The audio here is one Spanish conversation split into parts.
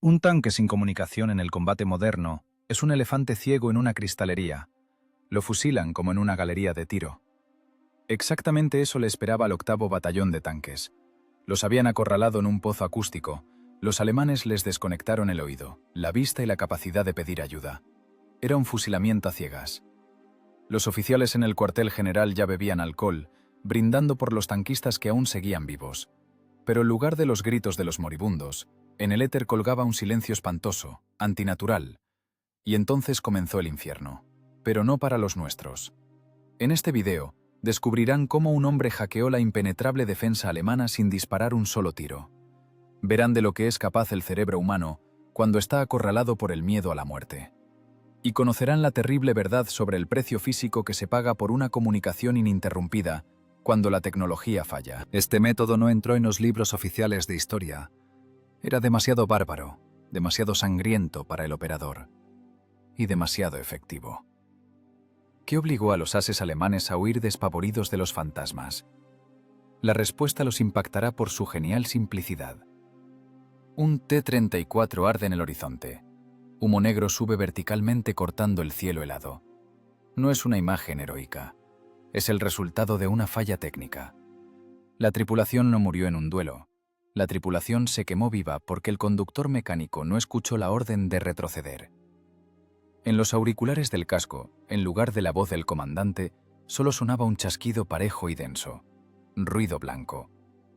Un tanque sin comunicación en el combate moderno es un elefante ciego en una cristalería. Lo fusilan como en una galería de tiro. Exactamente eso le esperaba al 8º Batallón de Tanques. Los habían acorralado en un pozo acústico. Los alemanes les desconectaron el oído, la vista y la capacidad de pedir ayuda. Era un fusilamiento a ciegas. Los oficiales en el cuartel general ya bebían alcohol, brindando por los tanquistas que aún seguían vivos. Pero en lugar de los gritos de los moribundos, en el éter colgaba un silencio espantoso, antinatural. Y entonces comenzó el infierno. Pero no para los nuestros. En este video, descubrirán cómo un hombre hackeó la impenetrable defensa alemana sin disparar un solo tiro. Verán de lo que es capaz el cerebro humano cuando está acorralado por el miedo a la muerte. Y conocerán la terrible verdad sobre el precio físico que se paga por una comunicación ininterrumpida cuando la tecnología falla. Este método no entró en los libros oficiales de historia. Era demasiado bárbaro, demasiado sangriento para el operador y demasiado efectivo. ¿Qué obligó a los ases alemanes a huir despavoridos de los fantasmas? La respuesta los impactará por su genial simplicidad. Un T-34 arde en el horizonte. Humo negro sube verticalmente cortando el cielo helado. No es una imagen heroica. Es el resultado de una falla técnica. La tripulación no murió en un duelo. La tripulación se quemó viva porque el conductor mecánico no escuchó la orden de retroceder. En los auriculares del casco, en lugar de la voz del comandante, solo sonaba un chasquido parejo y denso. Ruido blanco.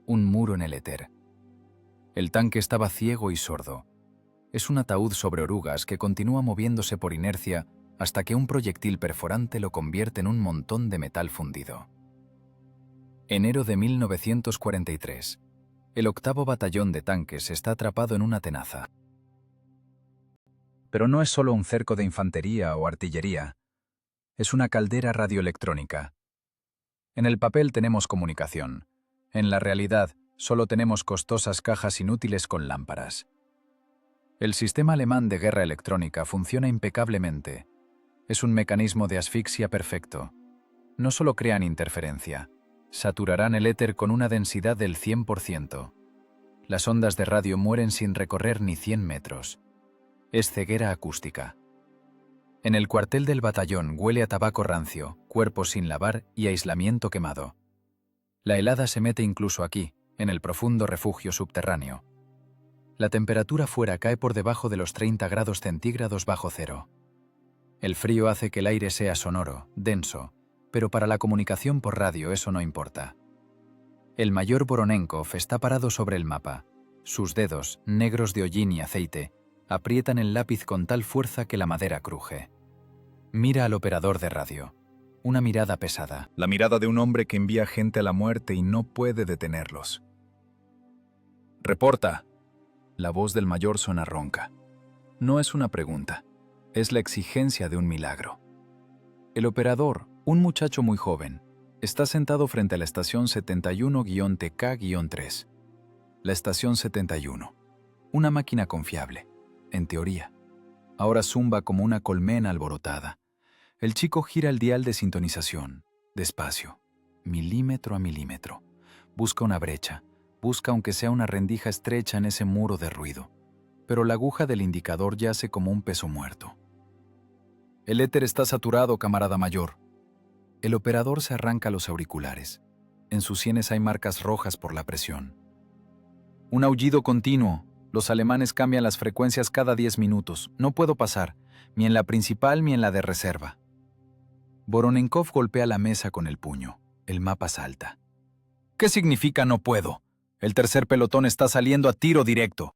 Un muro en el éter. El tanque estaba ciego y sordo. Es un ataúd sobre orugas que continúa moviéndose por inercia hasta que un proyectil perforante lo convierte en un montón de metal fundido. Enero de 1943. El 8º Batallón de Tanques está atrapado en una tenaza. Pero no es solo un cerco de infantería o artillería. Es una caldera radioelectrónica. En el papel tenemos comunicación. En la realidad, solo tenemos costosas cajas inútiles con lámparas. El sistema alemán de guerra electrónica funciona impecablemente. Es un mecanismo de asfixia perfecto. No solo crean interferencia, saturarán el éter con una densidad del 100%. Las ondas de radio mueren sin recorrer ni 100 metros. Es ceguera acústica. En el cuartel del batallón huele a tabaco rancio, cuerpos sin lavar y aislamiento quemado. La helada se mete incluso aquí, en el profundo refugio subterráneo. La temperatura fuera cae por debajo de los 30 grados centígrados bajo cero. El frío hace que el aire sea sonoro, denso, pero para la comunicación por radio eso no importa. El mayor Voronenkov está parado sobre el mapa. Sus dedos, negros de hollín y aceite, aprietan el lápiz con tal fuerza que la madera cruje. Mira al operador de radio. Una mirada pesada. La mirada de un hombre que envía gente a la muerte y no puede detenerlos. «Reporta». La voz del mayor suena ronca. No es una pregunta. Es la exigencia de un milagro. El operador, un muchacho muy joven, está sentado frente a la estación 71-TK-3. La estación 71. Una máquina confiable. En teoría. Ahora zumba como una colmena alborotada. El chico gira el dial de sintonización, despacio, milímetro a milímetro. Busca una brecha, busca aunque sea una rendija estrecha en ese muro de ruido. Pero la aguja del indicador yace como un peso muerto. «El éter está saturado, camarada mayor». El operador se arranca los auriculares. En sus sienes hay marcas rojas por la presión. Un aullido continuo. Los alemanes cambian las frecuencias cada 10 minutos. No puedo pasar, ni en la principal ni en la de reserva. Voronenkov golpea la mesa con el puño. El mapa salta. «¿Qué significa no puedo? El tercer pelotón está saliendo a tiro directo».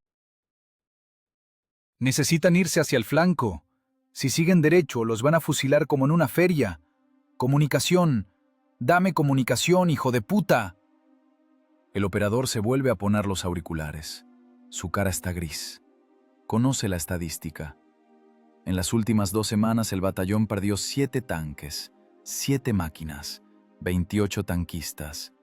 «Necesitan irse hacia el flanco. Si siguen derecho, los van a fusilar como en una feria. Comunicación. Dame comunicación, hijo de puta». El operador se vuelve a poner los auriculares. Su cara está gris. Conoce la estadística. En las últimas 2 semanas el batallón perdió 7 tanques, 7 máquinas, 28 tanquistas,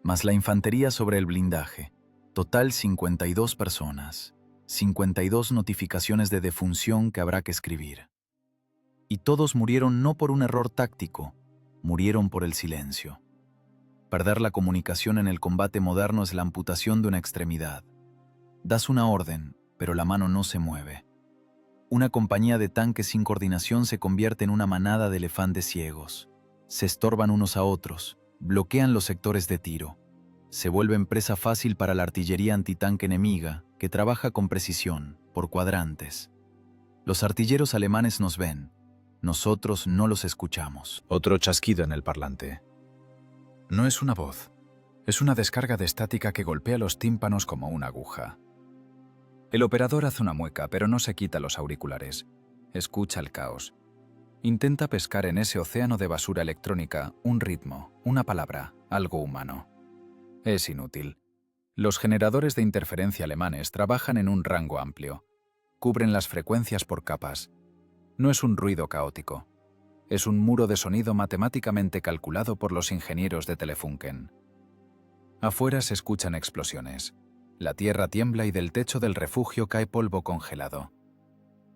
más la infantería sobre el blindaje. Total 52 personas, 52 notificaciones de defunción que habrá que escribir. Y todos murieron no por un error táctico, murieron por el silencio. Perder la comunicación en el combate moderno es la amputación de una extremidad. Das una orden pero la mano no se mueve. Una compañía de tanques sin coordinación se convierte en una manada de elefantes ciegos. Se estorban unos a otros, bloquean los sectores de tiro. Se vuelven presa fácil para la artillería antitanque enemiga, que trabaja con precisión, por cuadrantes. Los artilleros alemanes nos ven, nosotros no los escuchamos. Otro chasquido en el parlante. No es una voz, es una descarga de estática que golpea los tímpanos como una aguja. El operador hace una mueca, pero no se quita los auriculares. Escucha el caos. Intenta pescar en ese océano de basura electrónica un ritmo, una palabra, algo humano. Es inútil. Los generadores de interferencia alemanes trabajan en un rango amplio. Cubren las frecuencias por capas. No es un ruido caótico. Es un muro de sonido matemáticamente calculado por los ingenieros de Telefunken. Afuera se escuchan explosiones. La tierra tiembla y del techo del refugio cae polvo congelado.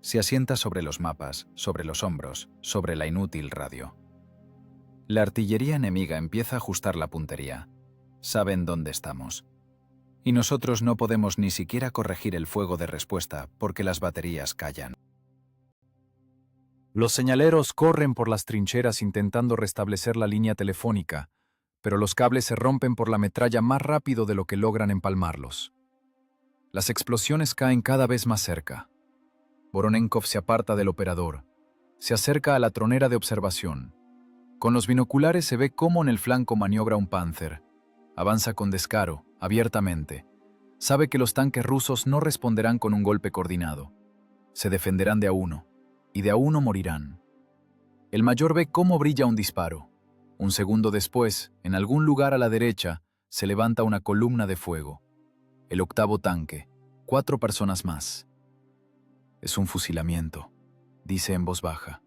Se asienta sobre los mapas, sobre los hombros, sobre la inútil radio. La artillería enemiga empieza a ajustar la puntería. Saben dónde estamos. Y nosotros no podemos ni siquiera corregir el fuego de respuesta porque las baterías callan. Los señaleros corren por las trincheras intentando restablecer la línea telefónica, pero los cables se rompen por la metralla más rápido de lo que logran empalmarlos. Las explosiones caen cada vez más cerca. Voronenkov se aparta del operador. Se acerca a la tronera de observación. Con los binoculares se ve cómo en el flanco maniobra un Panzer. Avanza con descaro, abiertamente. Sabe que los tanques rusos no responderán con un golpe coordinado. Se defenderán de a uno, y de a uno morirán. El mayor ve cómo brilla un disparo. Un segundo después, en algún lugar a la derecha, se levanta una columna de fuego. El octavo tanque, 4 personas más. Es un fusilamiento, dice en voz baja.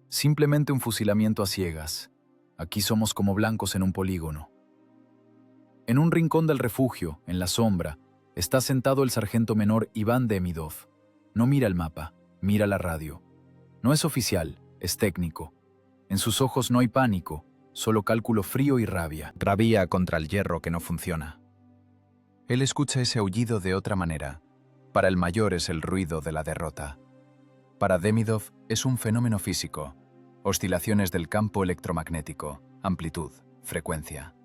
Simplemente un fusilamiento a ciegas. Aquí somos como blancos en un polígono. En un rincón del refugio, en la sombra, está sentado el sargento menor Iván Demidov. No mira el mapa, mira la radio. No es oficial, es técnico. En sus ojos no hay pánico, solo cálculo frío y rabia. Rabia contra el hierro que no funciona. Él escucha ese aullido de otra manera. Para el mayor es el ruido de la derrota. Para Demidov es un fenómeno físico. Oscilaciones del campo electromagnético, amplitud, frecuencia.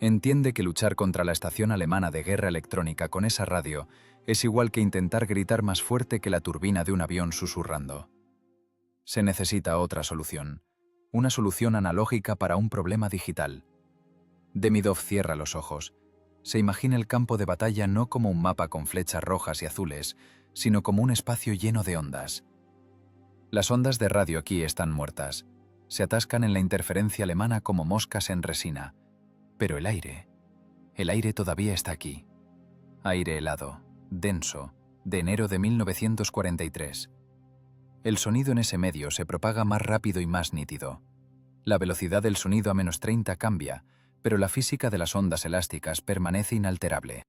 Entiende que luchar contra la estación alemana de guerra electrónica con esa radio es igual que intentar gritar más fuerte que la turbina de un avión susurrando. Se necesita otra solución. Una solución analógica para un problema digital. Demidov cierra los ojos. Se imagina el campo de batalla no como un mapa con flechas rojas y azules, sino como un espacio lleno de ondas. Las ondas de radio aquí están muertas. Se atascan en la interferencia alemana como moscas en resina. Pero el aire todavía está aquí. Aire helado, denso, de enero de 1943. El sonido en ese medio se propaga más rápido y más nítido. La velocidad del sonido a -30 cambia, pero la física de las ondas elásticas permanece inalterable.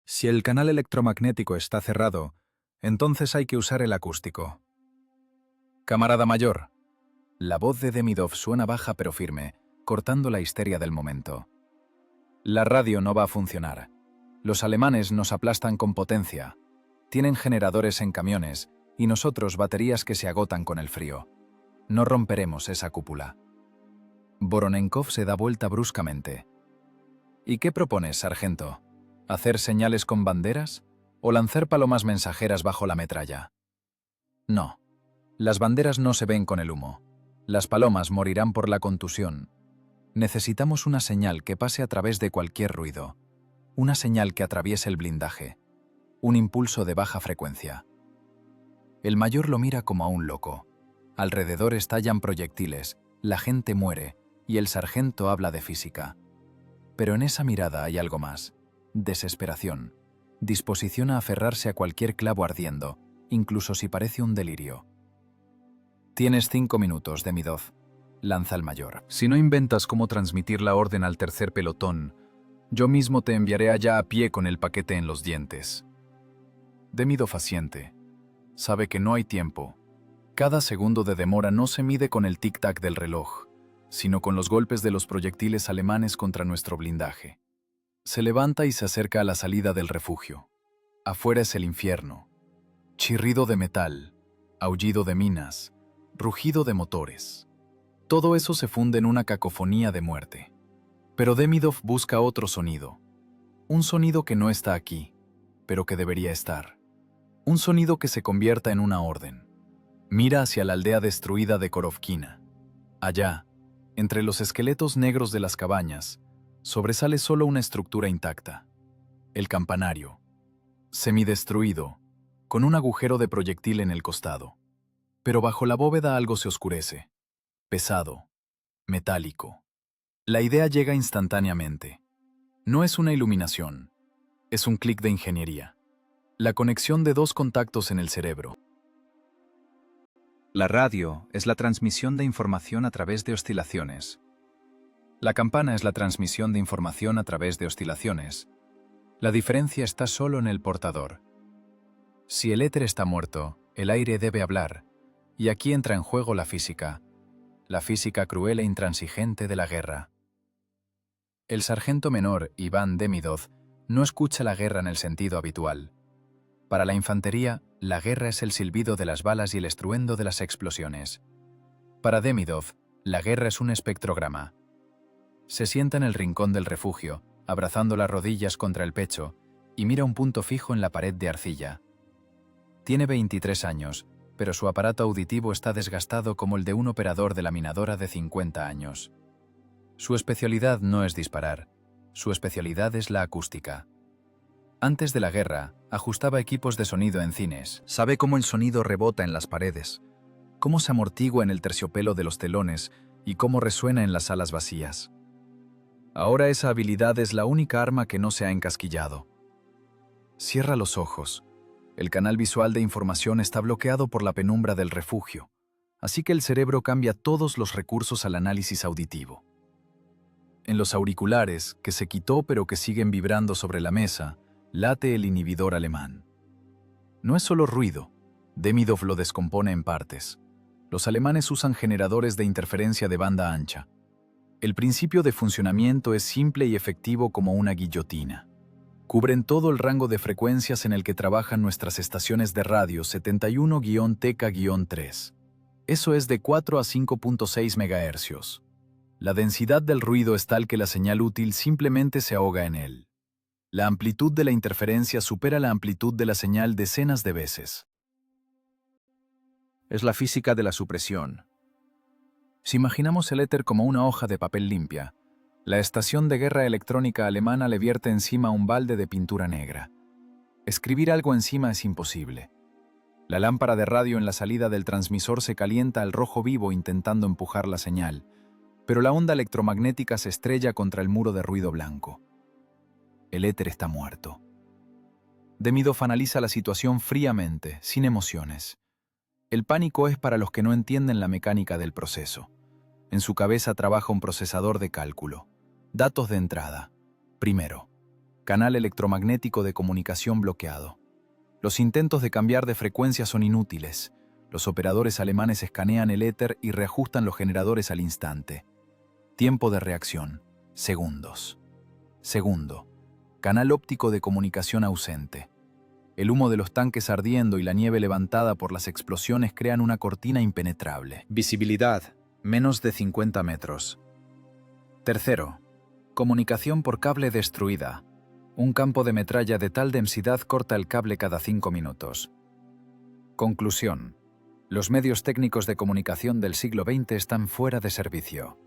Si el canal electromagnético está cerrado, entonces hay que usar el acústico. Camarada mayor. La voz de Demidov suena baja pero firme, cortando la histeria del momento. La radio no va a funcionar. Los alemanes nos aplastan con potencia. Tienen generadores en camiones y nosotros baterías que se agotan con el frío. No romperemos esa cúpula. Voronenkov se da vuelta bruscamente. ¿Y qué propones, sargento? ¿Hacer señales con banderas o lanzar palomas mensajeras bajo la metralla? No. Las banderas no se ven con el humo. Las palomas morirán por la contusión. Necesitamos una señal que pase a través de cualquier ruido. Una señal que atraviese el blindaje. Un impulso de baja frecuencia. El mayor lo mira como a un loco. Alrededor estallan proyectiles, la gente muere, y el sargento habla de física. Pero en esa mirada hay algo más. Desesperación. Disposición a aferrarse a cualquier clavo ardiendo, incluso si parece un delirio. Tienes 5 minutos, Demidov, lanza el mayor. Si no inventas cómo transmitir la orden al tercer pelotón, yo mismo te enviaré allá a pie con el paquete en los dientes. Demidov asiente. Sabe que no hay tiempo. Cada segundo de demora no se mide con el tic-tac del reloj, sino con los golpes de los proyectiles alemanes contra nuestro blindaje. Se levanta y se acerca a la salida del refugio. Afuera es el infierno. Chirrido de metal, aullido de minas, rugido de motores. Todo eso se funde en una cacofonía de muerte. Pero Demidov busca otro sonido. Un sonido que no está aquí, pero que debería estar. Un sonido que se convierta en una orden. Mira hacia la aldea destruida de Korovkina. Allá, entre los esqueletos negros de las cabañas, sobresale solo una estructura intacta. El campanario, semidestruido, con un agujero de proyectil en el costado. Pero bajo la bóveda algo se oscurece. Pesado, metálico. La idea llega instantáneamente. No es una iluminación, es un clic de ingeniería. La conexión de dos contactos en el cerebro. La radio es la transmisión de información a través de oscilaciones. La campana es la transmisión de información a través de oscilaciones. La diferencia está solo en el portador. Si el éter está muerto, el aire debe hablar, y aquí entra en juego la física cruel e intransigente de la guerra. El sargento menor Iván Demidov no escucha la guerra en el sentido habitual. Para la infantería, la guerra es el silbido de las balas y el estruendo de las explosiones. Para Demidov, la guerra es un espectrograma. Se sienta en el rincón del refugio, abrazando las rodillas contra el pecho, y mira un punto fijo en la pared de arcilla. Tiene 23 años, pero su aparato auditivo está desgastado como el de un operador de laminadora de 50 años. Su especialidad no es disparar, su especialidad es la acústica. Antes de la guerra, ajustaba equipos de sonido en cines. Sabe cómo el sonido rebota en las paredes, cómo se amortigua en el terciopelo de los telones y cómo resuena en las salas vacías. Ahora esa habilidad es la única arma que no se ha encasquillado. Cierra los ojos. El canal visual de información está bloqueado por la penumbra del refugio, así que el cerebro cambia todos los recursos al análisis auditivo. En los auriculares, que se quitó pero que siguen vibrando sobre la mesa, late el inhibidor alemán. No es solo ruido, Demidov lo descompone en partes. Los alemanes usan generadores de interferencia de banda ancha. El principio de funcionamiento es simple y efectivo como una guillotina. Cubren todo el rango de frecuencias en el que trabajan nuestras estaciones de radio 71-TK-3. Eso es de 4 a 5.6 MHz. La densidad del ruido es tal que la señal útil simplemente se ahoga en él. La amplitud de la interferencia supera la amplitud de la señal decenas de veces. Es la física de la supresión. Si imaginamos el éter como una hoja de papel limpia, la estación de guerra electrónica alemana le vierte encima un balde de pintura negra. Escribir algo encima es imposible. La lámpara de radio en la salida del transmisor se calienta al rojo vivo intentando empujar la señal, pero la onda electromagnética se estrella contra el muro de ruido blanco. El éter está muerto. Demidov analiza la situación fríamente, sin emociones. El pánico es para los que no entienden la mecánica del proceso. En su cabeza trabaja un procesador de cálculo. Datos de entrada. Primero, canal electromagnético de comunicación bloqueado. Los intentos de cambiar de frecuencia son inútiles. Los operadores alemanes escanean el éter y reajustan los generadores al instante. Tiempo de reacción. Segundos. Segundo, canal óptico de comunicación ausente. El humo de los tanques ardiendo y la nieve levantada por las explosiones crean una cortina impenetrable. Visibilidad, menos de 50 metros. Tercero, comunicación por cable destruida. Un campo de metralla de tal densidad corta el cable cada 5 minutos. Conclusión. Los medios técnicos de comunicación del siglo XX están fuera de servicio.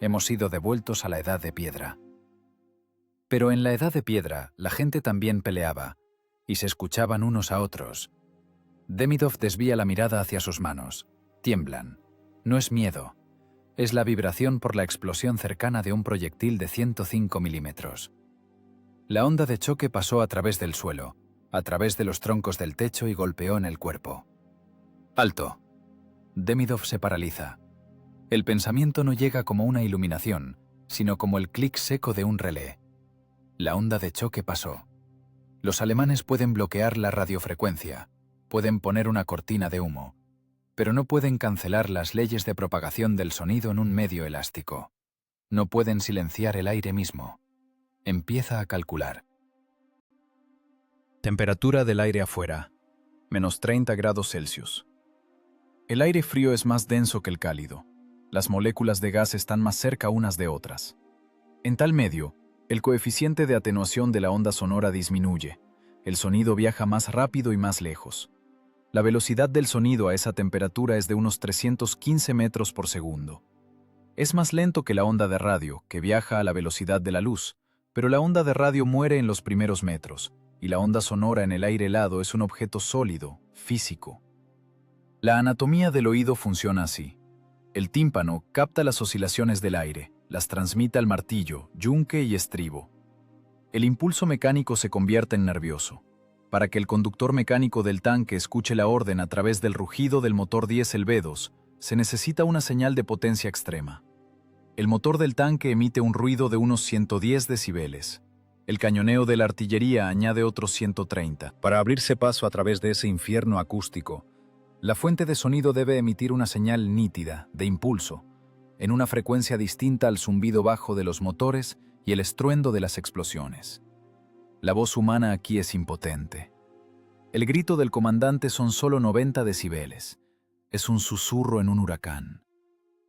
Hemos sido devueltos a la Edad de Piedra. Pero en la Edad de Piedra, la gente también peleaba, y se escuchaban unos a otros. Demidov desvía la mirada hacia sus manos. Tiemblan. No es miedo. Es la vibración por la explosión cercana de un proyectil de 105 milímetros. La onda de choque pasó a través del suelo, a través de los troncos del techo y golpeó en el cuerpo. ¡Alto! Demidov se paraliza. El pensamiento no llega como una iluminación, sino como el clic seco de un relé. La onda de choque pasó. Los alemanes pueden bloquear la radiofrecuencia, pueden poner una cortina de humo, pero no pueden cancelar las leyes de propagación del sonido en un medio elástico. No pueden silenciar el aire mismo. Empieza a calcular. Temperatura del aire afuera, menos 30 grados Celsius. El aire frío es más denso que el cálido. Las moléculas de gas están más cerca unas de otras. En tal medio, el coeficiente de atenuación de la onda sonora disminuye. El sonido viaja más rápido y más lejos. La velocidad del sonido a esa temperatura es de unos 315 metros por segundo. Es más lento que la onda de radio, que viaja a la velocidad de la luz, pero la onda de radio muere en los primeros metros, y la onda sonora en el aire helado es un objeto sólido, físico. La anatomía del oído funciona así. El tímpano capta las oscilaciones del aire, las transmite al martillo, yunque y estribo. El impulso mecánico se convierte en nervioso. Para que el conductor mecánico del tanque escuche la orden a través del rugido del motor diésel V2, se necesita una señal de potencia extrema. El motor del tanque emite un ruido de unos 110 decibeles. El cañoneo de la artillería añade otros 130. Para abrirse paso a través de ese infierno acústico, la fuente de sonido debe emitir una señal nítida, de impulso, en una frecuencia distinta al zumbido bajo de los motores y el estruendo de las explosiones. La voz humana aquí es impotente. El grito del comandante son solo 90 decibeles. Es un susurro en un huracán.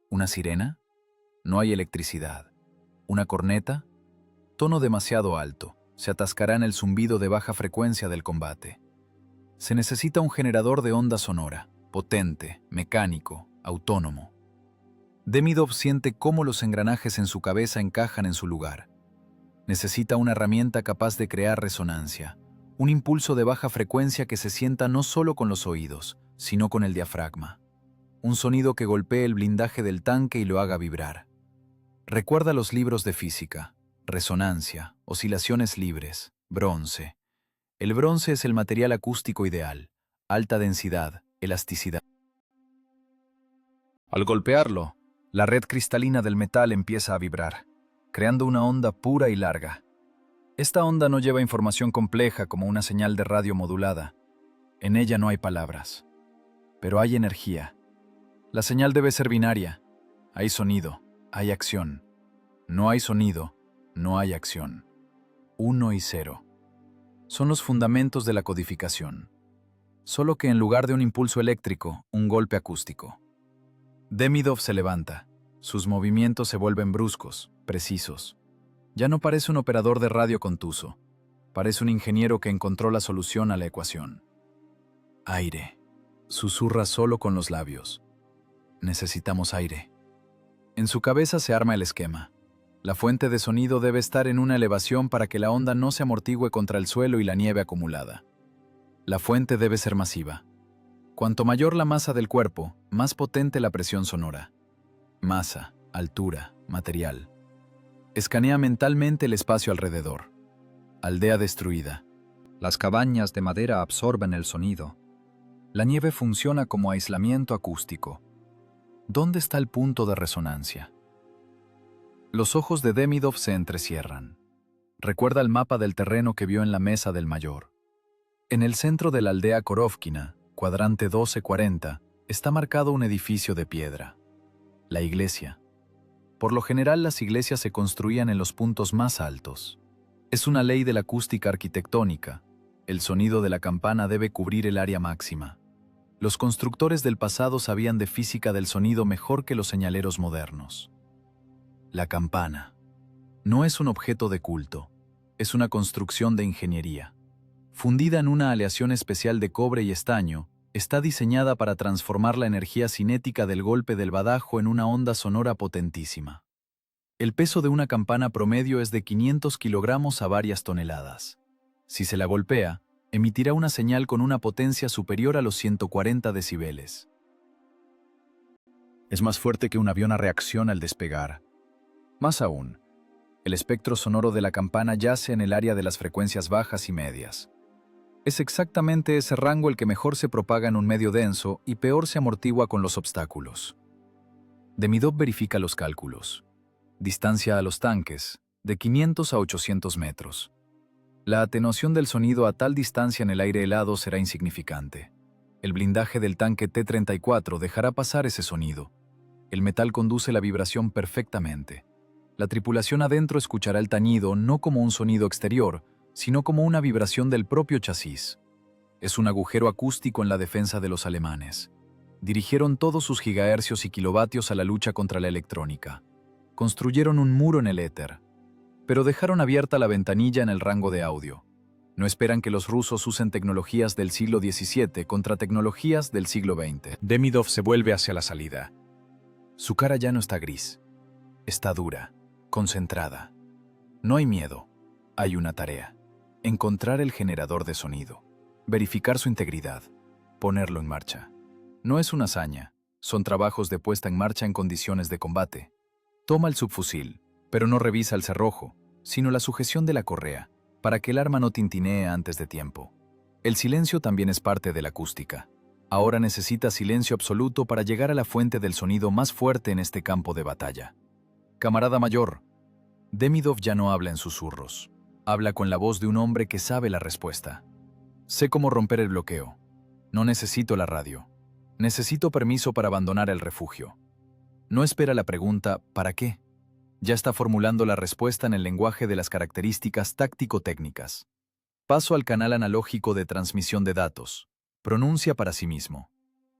¿Una sirena? No hay electricidad. ¿Una corneta? Tono demasiado alto. Se atascará en el zumbido de baja frecuencia del combate. Se necesita un generador de onda sonora, potente, mecánico, autónomo. Demidov siente cómo los engranajes en su cabeza encajan en su lugar. Necesita una herramienta capaz de crear resonancia, un impulso de baja frecuencia que se sienta no solo con los oídos, sino con el diafragma. Un sonido que golpee el blindaje del tanque y lo haga vibrar. Recuerda los libros de física: resonancia, oscilaciones libres, bronce. El bronce es el material acústico ideal, alta densidad, elasticidad. Al golpearlo, la red cristalina del metal empieza a vibrar, creando una onda pura y larga. Esta onda no lleva información compleja como una señal de radio modulada. En ella no hay palabras, pero hay energía. La señal debe ser binaria. Hay sonido, hay acción. No hay sonido, no hay acción. 1 y 0. Son los fundamentos de la codificación. Solo que en lugar de un impulso eléctrico, un golpe acústico. Demidov se levanta. Sus movimientos se vuelven bruscos, precisos. Ya no parece un operador de radio contuso. Parece un ingeniero que encontró la solución a la ecuación. Aire. Susurra solo con los labios. Necesitamos aire. En su cabeza se arma el esquema. La fuente de sonido debe estar en una elevación para que la onda no se amortigüe contra el suelo y la nieve acumulada. La fuente debe ser masiva. Cuanto mayor la masa del cuerpo, más potente la presión sonora. Masa, altura, material. Escanea mentalmente el espacio alrededor. Aldea destruida. Las cabañas de madera absorben el sonido. La nieve funciona como aislamiento acústico. ¿Dónde está el punto de resonancia? Los ojos de Demidov se entrecierran. Recuerda el mapa del terreno que vio en la mesa del mayor. En el centro de la aldea Korovkina, cuadrante 1240, está marcado un edificio de piedra. La iglesia. Por lo general, las iglesias se construían en los puntos más altos. Es una ley de la acústica arquitectónica. El sonido de la campana debe cubrir el área máxima. Los constructores del pasado sabían de física del sonido mejor que los señaleros modernos. La campana. No es un objeto de culto, es una construcción de ingeniería. Fundida en una aleación especial de cobre y estaño, está diseñada para transformar la energía cinética del golpe del badajo en una onda sonora potentísima. El peso de una campana promedio es de 500 kilogramos a varias toneladas. Si se la golpea, emitirá una señal con una potencia superior a los 140 decibeles. Es más fuerte que un avión a reacción al despegar. Más aún, el espectro sonoro de la campana yace en el área de las frecuencias bajas y medias. Es exactamente ese rango el que mejor se propaga en un medio denso y peor se amortigua con los obstáculos. Demidov verifica los cálculos. Distancia a los tanques, de 500 a 800 metros. La atenuación del sonido a tal distancia en el aire helado será insignificante. El blindaje del tanque T-34 dejará pasar ese sonido. El metal conduce la vibración perfectamente. La tripulación adentro escuchará el tañido no como un sonido exterior, sino como una vibración del propio chasis. Es un agujero acústico en la defensa de los alemanes. Dirigieron todos sus gigahercios y kilovatios a la lucha contra la electrónica. Construyeron un muro en el éter, pero dejaron abierta la ventanilla en el rango de audio. No esperan que los rusos usen tecnologías del siglo XVII contra tecnologías del siglo XX. Demidov se vuelve hacia la salida. Su cara ya no está gris. Está dura, concentrada. No hay miedo. Hay una tarea. Encontrar el generador de sonido. Verificar su integridad. Ponerlo en marcha. No es una hazaña. Son trabajos de puesta en marcha en condiciones de combate. Toma el subfusil, pero no revisa el cerrojo, sino la sujeción de la correa, para que el arma no tintinee antes de tiempo. El silencio también es parte de la acústica. Ahora necesita silencio absoluto para llegar a la fuente del sonido más fuerte en este campo de batalla. Camarada mayor, Demidov ya no habla en susurros. Habla con la voz de un hombre que sabe la respuesta. Sé cómo romper el bloqueo. No necesito la radio. Necesito permiso para abandonar el refugio. No espera la pregunta ¿para qué? Ya está formulando la respuesta en el lenguaje de las características táctico-técnicas. Paso al canal analógico de transmisión de datos. Pronuncia para sí mismo.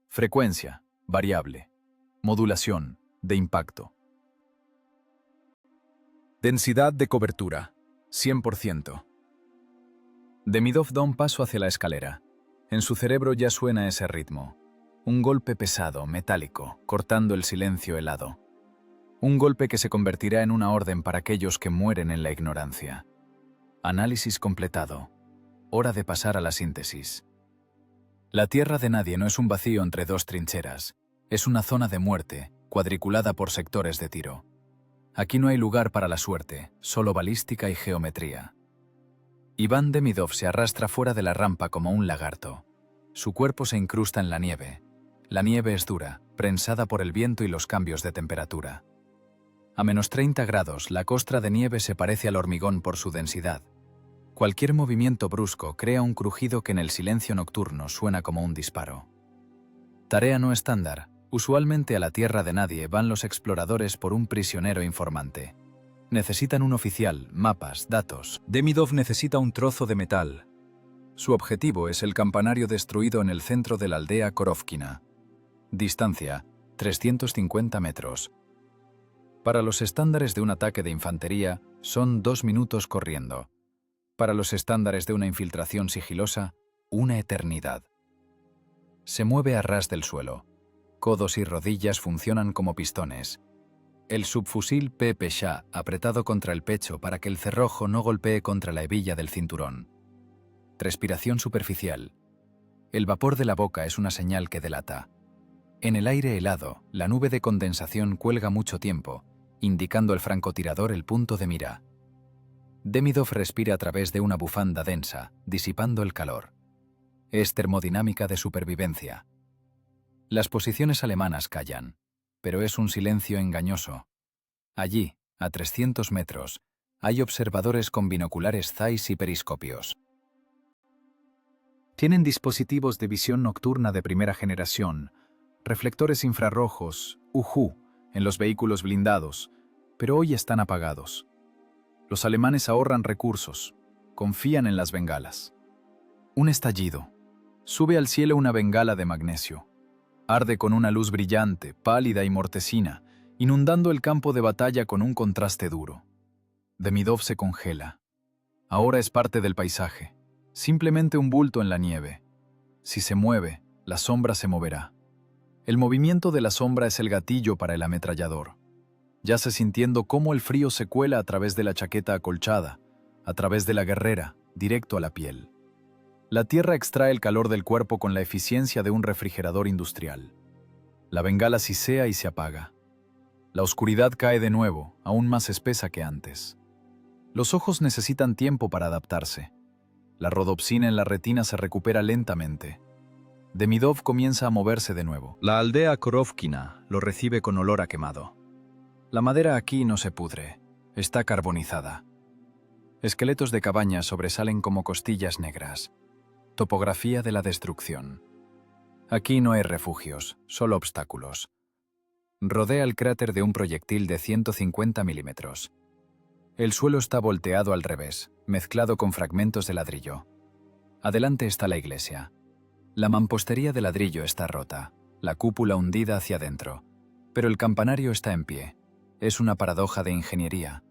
Frecuencia, variable. Modulación, de impacto. Densidad de cobertura, 100%. Demidov da un paso hacia la escalera. En su cerebro ya suena ese ritmo. Un golpe pesado, metálico, cortando el silencio helado. Un golpe que se convertirá en una orden para aquellos que mueren en la ignorancia. Análisis completado. Hora de pasar a la síntesis. La tierra de nadie no es un vacío entre dos trincheras. Es una zona de muerte, cuadriculada por sectores de tiro. Aquí no hay lugar para la suerte, solo balística y geometría. Iván Demidov se arrastra fuera de la rampa como un lagarto. Su cuerpo se incrusta en la nieve. La nieve es dura, prensada por el viento y los cambios de temperatura. A menos 30 grados, la costra de nieve se parece al hormigón por su densidad. Cualquier movimiento brusco crea un crujido que en el silencio nocturno suena como un disparo. Tarea no estándar. Usualmente a la tierra de nadie van los exploradores por un prisionero informante. Necesitan un oficial, mapas, datos. Demidov necesita un trozo de metal. Su objetivo es el campanario destruido en el centro de la aldea Korovkina. Distancia, 350 metros. Para los estándares de un ataque de infantería, son 2 minutos corriendo. Para los estándares de una infiltración sigilosa, una eternidad. Se mueve a ras del suelo. Codos y rodillas funcionan como pistones. El subfusil PPSH apretado contra el pecho para que el cerrojo no golpee contra la hebilla del cinturón. Respiración superficial. El vapor de la boca es una señal que delata. En el aire helado, la nube de condensación cuelga mucho tiempo, indicando al francotirador el punto de mira. Demidov respira a través de una bufanda densa, disipando el calor. Es termodinámica de supervivencia. Las posiciones alemanas callan, pero es un silencio engañoso. Allí, a 300 metros, hay observadores con binoculares Zeiss y periscopios. Tienen dispositivos de visión nocturna de primera generación, reflectores infrarrojos, UHU, en los vehículos blindados, pero hoy están apagados. Los alemanes ahorran recursos, confían en las bengalas. Un estallido. Sube al cielo una bengala de magnesio. Arde con una luz brillante, pálida y mortecina, inundando el campo de batalla con un contraste duro. Demidov se congela. Ahora es parte del paisaje, simplemente un bulto en la nieve. Si se mueve, la sombra se moverá. El movimiento de la sombra es el gatillo para el ametrallador. Yace sintiendo cómo el frío se cuela a través de la chaqueta acolchada, a través de la guerrera, directo a la piel. La tierra extrae el calor del cuerpo con la eficiencia de un refrigerador industrial. La bengala sisea y se apaga. La oscuridad cae de nuevo, aún más espesa que antes. Los ojos necesitan tiempo para adaptarse. La rodopsina en la retina se recupera lentamente. Demidov comienza a moverse de nuevo. La aldea Korovkina lo recibe con olor a quemado. La madera aquí no se pudre, está carbonizada. Esqueletos de cabañas sobresalen como costillas negras. Topografía de la destrucción. Aquí no hay refugios, solo obstáculos. Rodea el cráter de un proyectil de 150 milímetros. El suelo está volteado al revés, mezclado con fragmentos de ladrillo. Adelante está la iglesia. La mampostería de ladrillo está rota, la cúpula hundida hacia adentro, pero el campanario está en pie. Es una paradoja de ingeniería.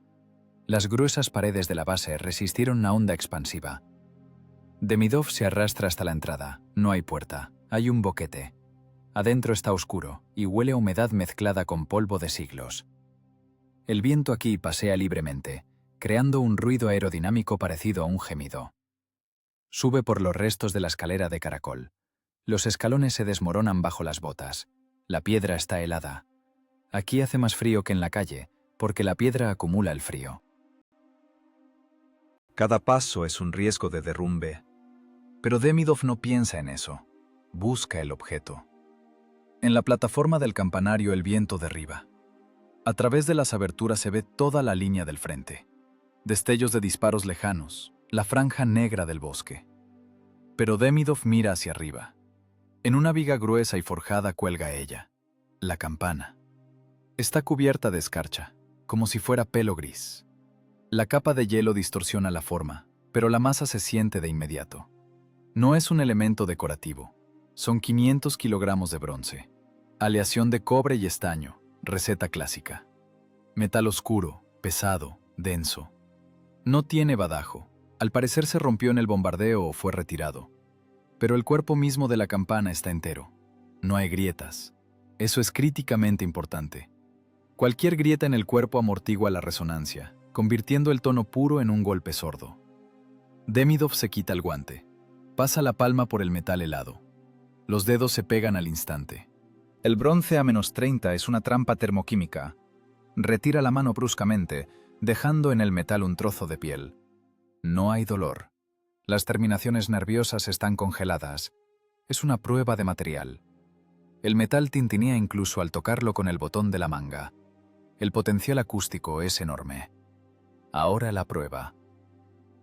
Las gruesas paredes de la base resistieron una onda expansiva. Demidov se arrastra hasta la entrada. No hay puerta, hay un boquete. Adentro está oscuro y huele a humedad mezclada con polvo de siglos. El viento aquí pasea libremente, creando un ruido aerodinámico parecido a un gemido. Sube por los restos de la escalera de caracol. Los escalones se desmoronan bajo las botas. La piedra está helada. Aquí hace más frío que en la calle, porque la piedra acumula el frío. Cada paso es un riesgo de derrumbe. Pero Demidov no piensa en eso. Busca el objeto. En la plataforma del campanario el viento derriba. A través de las aberturas se ve toda la línea del frente. Destellos de disparos lejanos, la franja negra del bosque. Pero Demidov mira hacia arriba. En una viga gruesa y forjada cuelga ella, la campana. Está cubierta de escarcha, como si fuera pelo gris. La capa de hielo distorsiona la forma, pero la masa se siente de inmediato. No es un elemento decorativo. Son 500 kilogramos de bronce. Aleación de cobre y estaño, receta clásica. Metal oscuro, pesado, denso. No tiene badajo. Al parecer se rompió en el bombardeo o fue retirado. Pero el cuerpo mismo de la campana está entero. No hay grietas. Eso es críticamente importante. Cualquier grieta en el cuerpo amortigua la resonancia, convirtiendo el tono puro en un golpe sordo. Demidov se quita el guante. Pasa la palma por el metal helado. Los dedos se pegan al instante. El bronce a -30 es una trampa termoquímica. Retira la mano bruscamente, dejando en el metal un trozo de piel. No hay dolor. Las terminaciones nerviosas están congeladas. Es una prueba de material. El metal tintinea incluso al tocarlo con el botón de la manga. El potencial acústico es enorme. Ahora la prueba.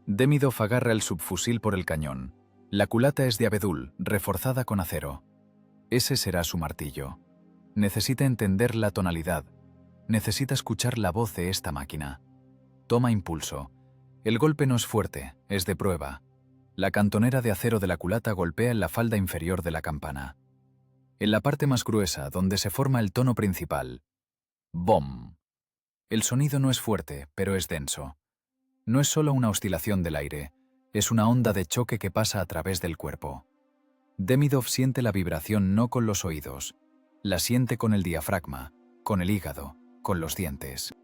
Demidov agarra el subfusil por el cañón. La culata es de abedul, reforzada con acero. Ese será su martillo. Necesita entender la tonalidad. Necesita escuchar la voz de esta máquina. Toma impulso. El golpe no es fuerte, es de prueba. La cantonera de acero de la culata golpea en la falda inferior de la campana. En la parte más gruesa, donde se forma el tono principal. ¡Bom! El sonido no es fuerte, pero es denso. No es solo una oscilación del aire, es una onda de choque que pasa a través del cuerpo. Demidov siente la vibración no con los oídos, la siente con el diafragma, con el hígado, con los dientes.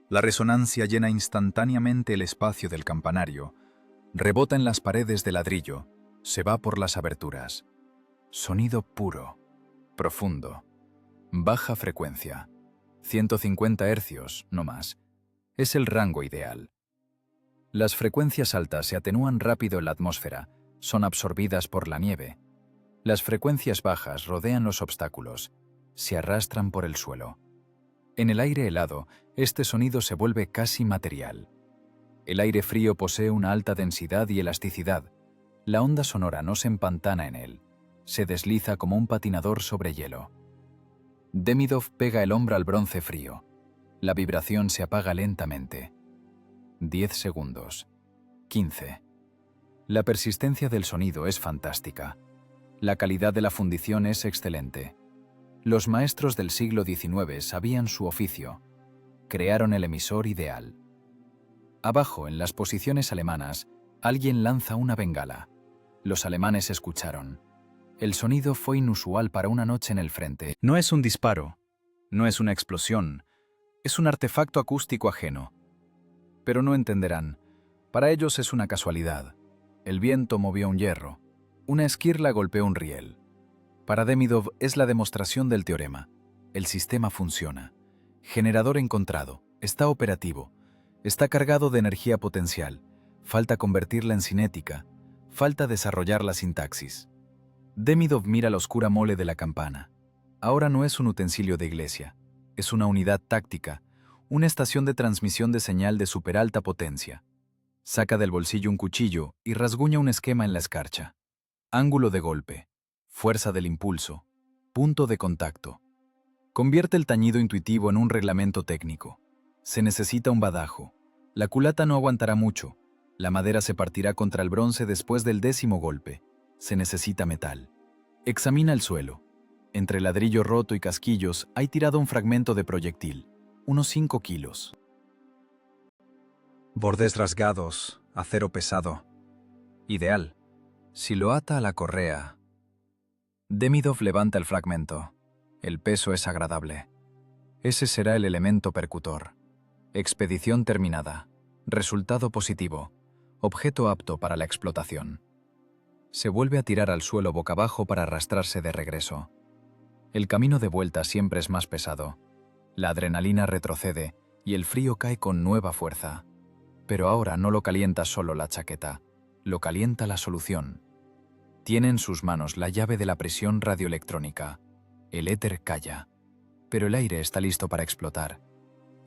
La resonancia llena instantáneamente el espacio del campanario, rebota en las paredes de ladrillo, se va por las aberturas. Sonido puro, profundo, baja frecuencia, 150 hercios, no más. Es el rango ideal. Las frecuencias altas se atenúan rápido en la atmósfera, son absorbidas por la nieve. Las frecuencias bajas rodean los obstáculos, se arrastran por el suelo. En el aire helado, este sonido se vuelve casi material. El aire frío posee una alta densidad y elasticidad. La onda sonora no se empantana en él, se desliza como un patinador sobre hielo. Demidov pega el hombro al bronce frío. La vibración se apaga lentamente. 10 segundos. 15. La persistencia del sonido es fantástica. La calidad de la fundición es excelente. Los maestros del siglo XIX sabían su oficio. Crearon el emisor ideal. Abajo, en las posiciones alemanas, alguien lanza una bengala. Los alemanes escucharon. El sonido fue inusual para una noche en el frente. No es un disparo, no es una explosión, es un artefacto acústico ajeno. Pero no entenderán. Para ellos es una casualidad. El viento movió un hierro. Una esquirla golpeó un riel. Para Demidov es la demostración del teorema. El sistema funciona. Generador encontrado. Está operativo. Está cargado de energía potencial. Falta convertirla en cinética. Falta desarrollar la sintaxis. Demidov mira la oscura mole de la campana. Ahora no es un utensilio de iglesia. Es una unidad táctica. Una estación de transmisión de señal de superalta potencia. Saca del bolsillo un cuchillo y rasguña un esquema en la escarcha. Ángulo de golpe. Fuerza del impulso. Punto de contacto. Convierte el tañido intuitivo en un reglamento técnico. Se necesita un badajo. La culata no aguantará mucho. La madera se partirá contra el bronce después del 10º golpe. Se necesita metal. Examina el suelo. Entre ladrillo roto y casquillos hay tirado un fragmento de proyectil, unos 5 kilos. Bordes rasgados, acero pesado. Ideal. Si lo ata a la correa. Demidov levanta el fragmento. El peso es agradable. Ese será el elemento percutor. Expedición terminada. Resultado positivo. Objeto apto para la explotación. Se vuelve a tirar al suelo boca abajo para arrastrarse de regreso. El camino de vuelta siempre es más pesado. La adrenalina retrocede y el frío cae con nueva fuerza. Pero ahora no lo calienta solo la chaqueta, lo calienta la solución. Tiene en sus manos la llave de la presión radioelectrónica. El éter calla, pero el aire está listo para explotar.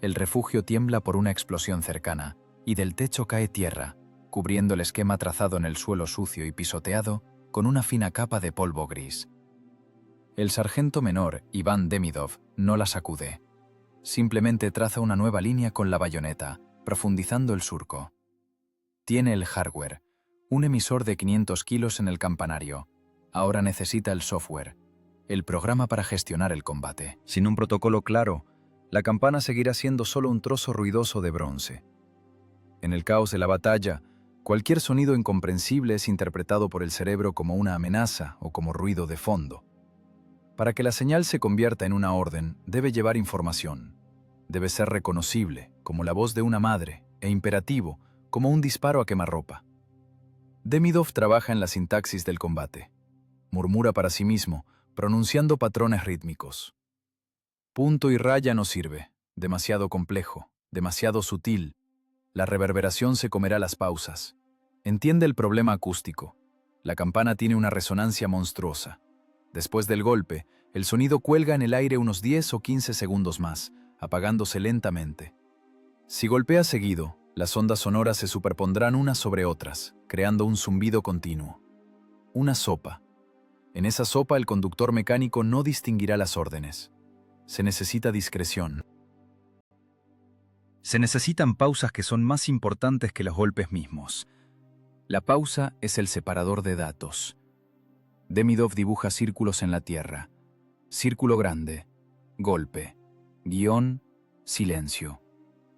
El refugio tiembla por una explosión cercana y del techo cae tierra, cubriendo el esquema trazado en el suelo sucio y pisoteado con una fina capa de polvo gris. El sargento menor, Iván Demidov, no la sacude. Simplemente traza una nueva línea con la bayoneta, profundizando el surco. Tiene el hardware, un emisor de 500 kilos en el campanario. Ahora necesita el software, el programa para gestionar el combate. Sin un protocolo claro, la campana seguirá siendo solo un trozo ruidoso de bronce. En el caos de la batalla, cualquier sonido incomprensible es interpretado por el cerebro como una amenaza o como ruido de fondo. Para que la señal se convierta en una orden, debe llevar información. Debe ser reconocible, como la voz de una madre, e imperativo, como un disparo a quemarropa. Demidov trabaja en la sintaxis del combate. Murmura para sí mismo, pronunciando patrones rítmicos. Punto y raya no sirve, demasiado complejo, demasiado sutil. La reverberación se comerá las pausas. Entiende el problema acústico. La campana tiene una resonancia monstruosa. Después del golpe, el sonido cuelga en el aire unos 10 o 15 segundos más, apagándose lentamente. Si golpea seguido, las ondas sonoras se superpondrán unas sobre otras, creando un zumbido continuo. Una sopa. En esa sopa el conductor mecánico no distinguirá las órdenes. Se necesita discreción. Se necesitan pausas que son más importantes que los golpes mismos. La pausa es el separador de datos. Demidov dibuja círculos en la tierra. Círculo grande. Golpe. Guión. Silencio.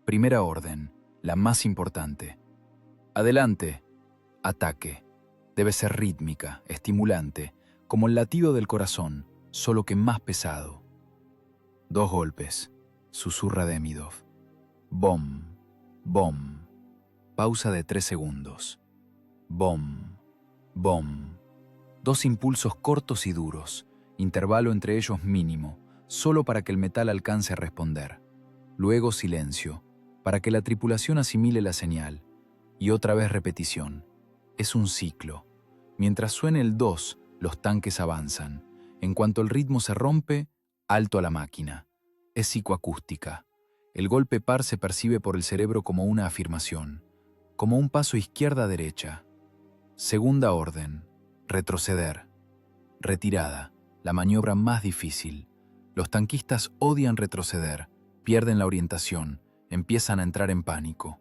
Primera orden. La más importante. Adelante. Ataque. Debe ser rítmica, estimulante, como el latido del corazón, solo que más pesado. 2 golpes. Susurra Demidov. Bom. Bom. Pausa de 3 segundos. Bom. Bom. 2 impulsos cortos y duros, intervalo entre ellos mínimo, solo para que el metal alcance a responder. Luego silencio, para que la tripulación asimile la señal. Y otra vez repetición. Es un ciclo. Mientras suene el 2, los tanques avanzan. En cuanto el ritmo se rompe, alto a la máquina. Es psicoacústica. El golpe par se percibe por el cerebro como una afirmación, como un paso izquierda-derecha. Segunda orden. Retroceder. Retirada, la maniobra más difícil. Los tanquistas odian retroceder, pierden la orientación, empiezan a entrar en pánico.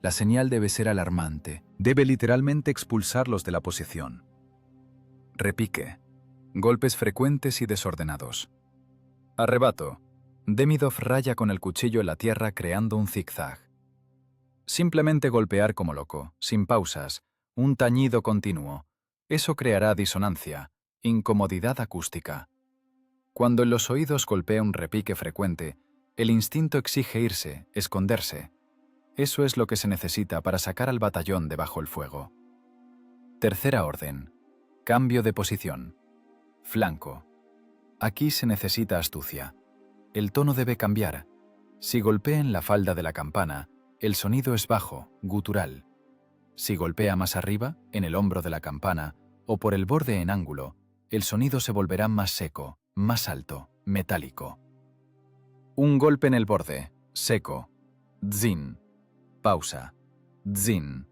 La señal debe ser alarmante. Debe literalmente expulsarlos de la posición. Repique. Golpes frecuentes y desordenados. Arrebato. Demidov raya con el cuchillo en la tierra creando un zigzag. Simplemente golpear como loco, sin pausas, un tañido continuo. Eso creará disonancia, incomodidad acústica. Cuando en los oídos golpea un repique frecuente, el instinto exige irse, esconderse. Eso es lo que se necesita para sacar al batallón de bajo el fuego. Tercera orden. Cambio de posición. Flanco. Aquí se necesita astucia. El tono debe cambiar. Si golpea en la falda de la campana, el sonido es bajo, gutural. Si golpea más arriba, en el hombro de la campana, o por el borde en ángulo, el sonido se volverá más seco, más alto, metálico. Un golpe en el borde, seco. Dzin. Pausa. Dzin.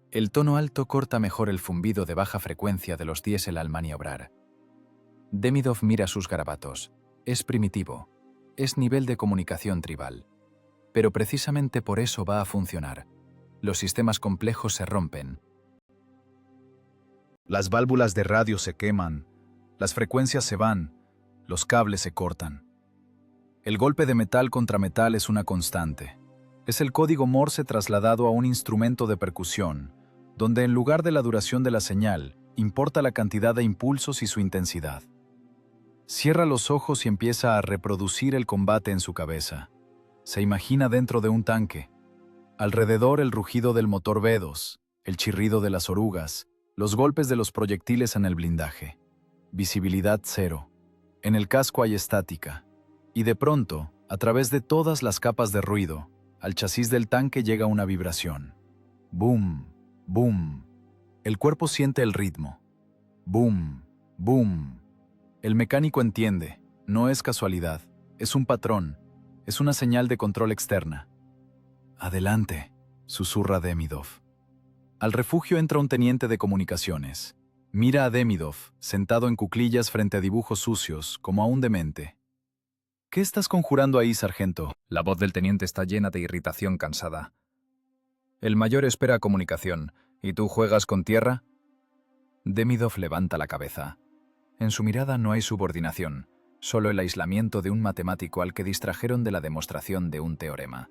El tono alto corta mejor el zumbido de baja frecuencia de los diésel al maniobrar. Demidov mira sus garabatos. Es primitivo, es nivel de comunicación tribal. Pero precisamente por eso va a funcionar. Los sistemas complejos se rompen. Las válvulas de radio se queman, las frecuencias se van, los cables se cortan. El golpe de metal contra metal es una constante. Es el código Morse trasladado a un instrumento de percusión, donde en lugar de la duración de la señal, importa la cantidad de impulsos y su intensidad. Cierra los ojos y empieza a reproducir el combate en su cabeza. Se imagina dentro de un tanque. Alrededor el rugido del motor V2, el chirrido de las orugas, los golpes de los proyectiles en el blindaje. Visibilidad cero. En el casco hay estática. Y de pronto, a través de todas las capas de ruido, al chasis del tanque llega una vibración. Boom, boom. El cuerpo siente el ritmo. Boom, boom. El mecánico entiende, no es casualidad, es un patrón, es una señal de control externa. Adelante, susurra Demidov. Al refugio entra un teniente de comunicaciones. Mira a Demidov, sentado en cuclillas frente a dibujos sucios, como a un demente. ¿Qué estás conjurando ahí, sargento? La voz del teniente está llena de irritación cansada. El mayor espera comunicación. ¿Y tú juegas con tierra? Demidov levanta la cabeza. En su mirada no hay subordinación, solo el aislamiento de un matemático al que distrajeron de la demostración de un teorema.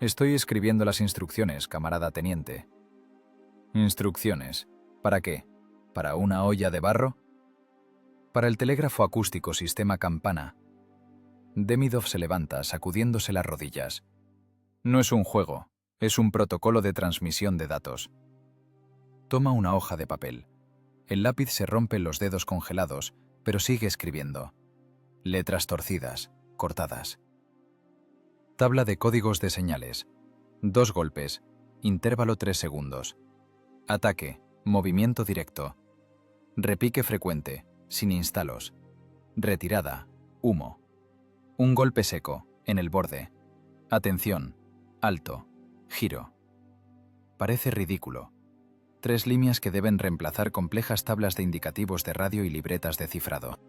Estoy escribiendo las instrucciones, camarada teniente. ¿Instrucciones? ¿Para qué? ¿Para una olla de barro? Para el telégrafo acústico sistema campana. Demidov se levanta, sacudiéndose las rodillas. No es un juego, es un protocolo de transmisión de datos. Toma una hoja de papel. El lápiz se rompe en los dedos congelados, pero sigue escribiendo. Letras torcidas, cortadas. Tabla de códigos de señales. 2 golpes. Intervalo 3 segundos. Ataque. Movimiento directo. Repique frecuente, sin instalos. Retirada. Humo. Un golpe seco, en el borde. Atención. Alto. Giro. Parece ridículo. 3 líneas que deben reemplazar complejas tablas de indicativos de radio y libretas de cifrado.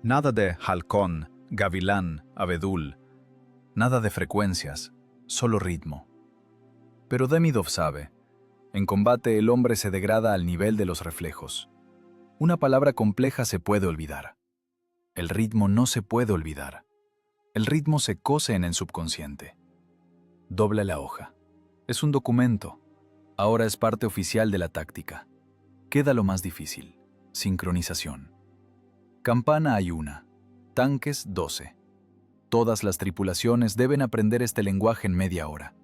Nada de halcón, gavilán, abedul. Nada de frecuencias, solo ritmo. Pero Demidov sabe, en combate el hombre se degrada al nivel de los reflejos. Una palabra compleja se puede olvidar. El ritmo no se puede olvidar. El ritmo se cose en el subconsciente. Dobla la hoja. Es un documento. Ahora es parte oficial de la táctica. Queda lo más difícil, sincronización. Campana hay una, tanques 12. Todas las tripulaciones deben aprender este lenguaje en media hora.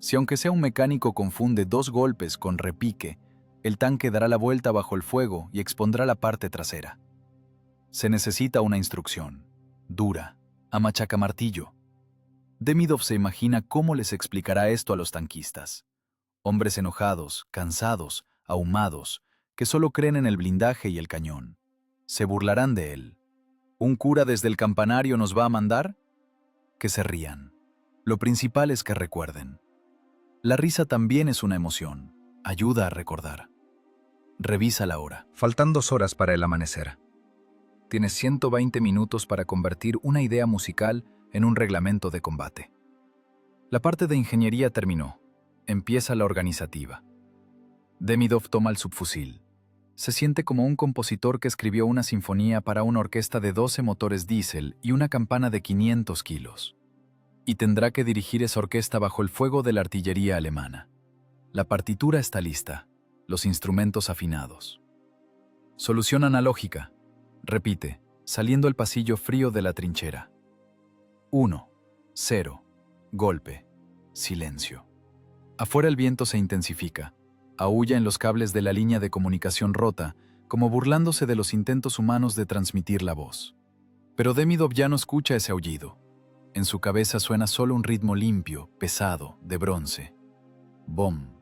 Si aunque sea un mecánico confunde 2 golpes con repique, el tanque dará la vuelta bajo el fuego y expondrá la parte trasera. Se necesita una instrucción, dura, a machacamartillo. Demidov se imagina cómo les explicará esto a los tanquistas. Hombres enojados, cansados, ahumados, que solo creen en el blindaje y el cañón. Se burlarán de él. ¿Un cura desde el campanario nos va a mandar? Que se rían. Lo principal es que recuerden. La risa también es una emoción. Ayuda a recordar. Revisa la hora. Faltan 2 horas para el amanecer. Tienes 120 minutos para convertir una idea musical en un reglamento de combate. La parte de ingeniería terminó. Empieza la organizativa. Demidov toma el subfusil. Se siente como un compositor que escribió una sinfonía para una orquesta de 12 motores diésel y una campana de 500 kilos. Y tendrá que dirigir esa orquesta bajo el fuego de la artillería alemana. La partitura está lista, los instrumentos afinados. Solución analógica. Repite, saliendo el pasillo frío de la trinchera. 1, 0, golpe, silencio. Afuera el viento se intensifica. Aúlla en los cables de la línea de comunicación rota, como burlándose de los intentos humanos de transmitir la voz. Pero Demidov ya no escucha ese aullido. En su cabeza suena solo un ritmo limpio, pesado, de bronce. Bom,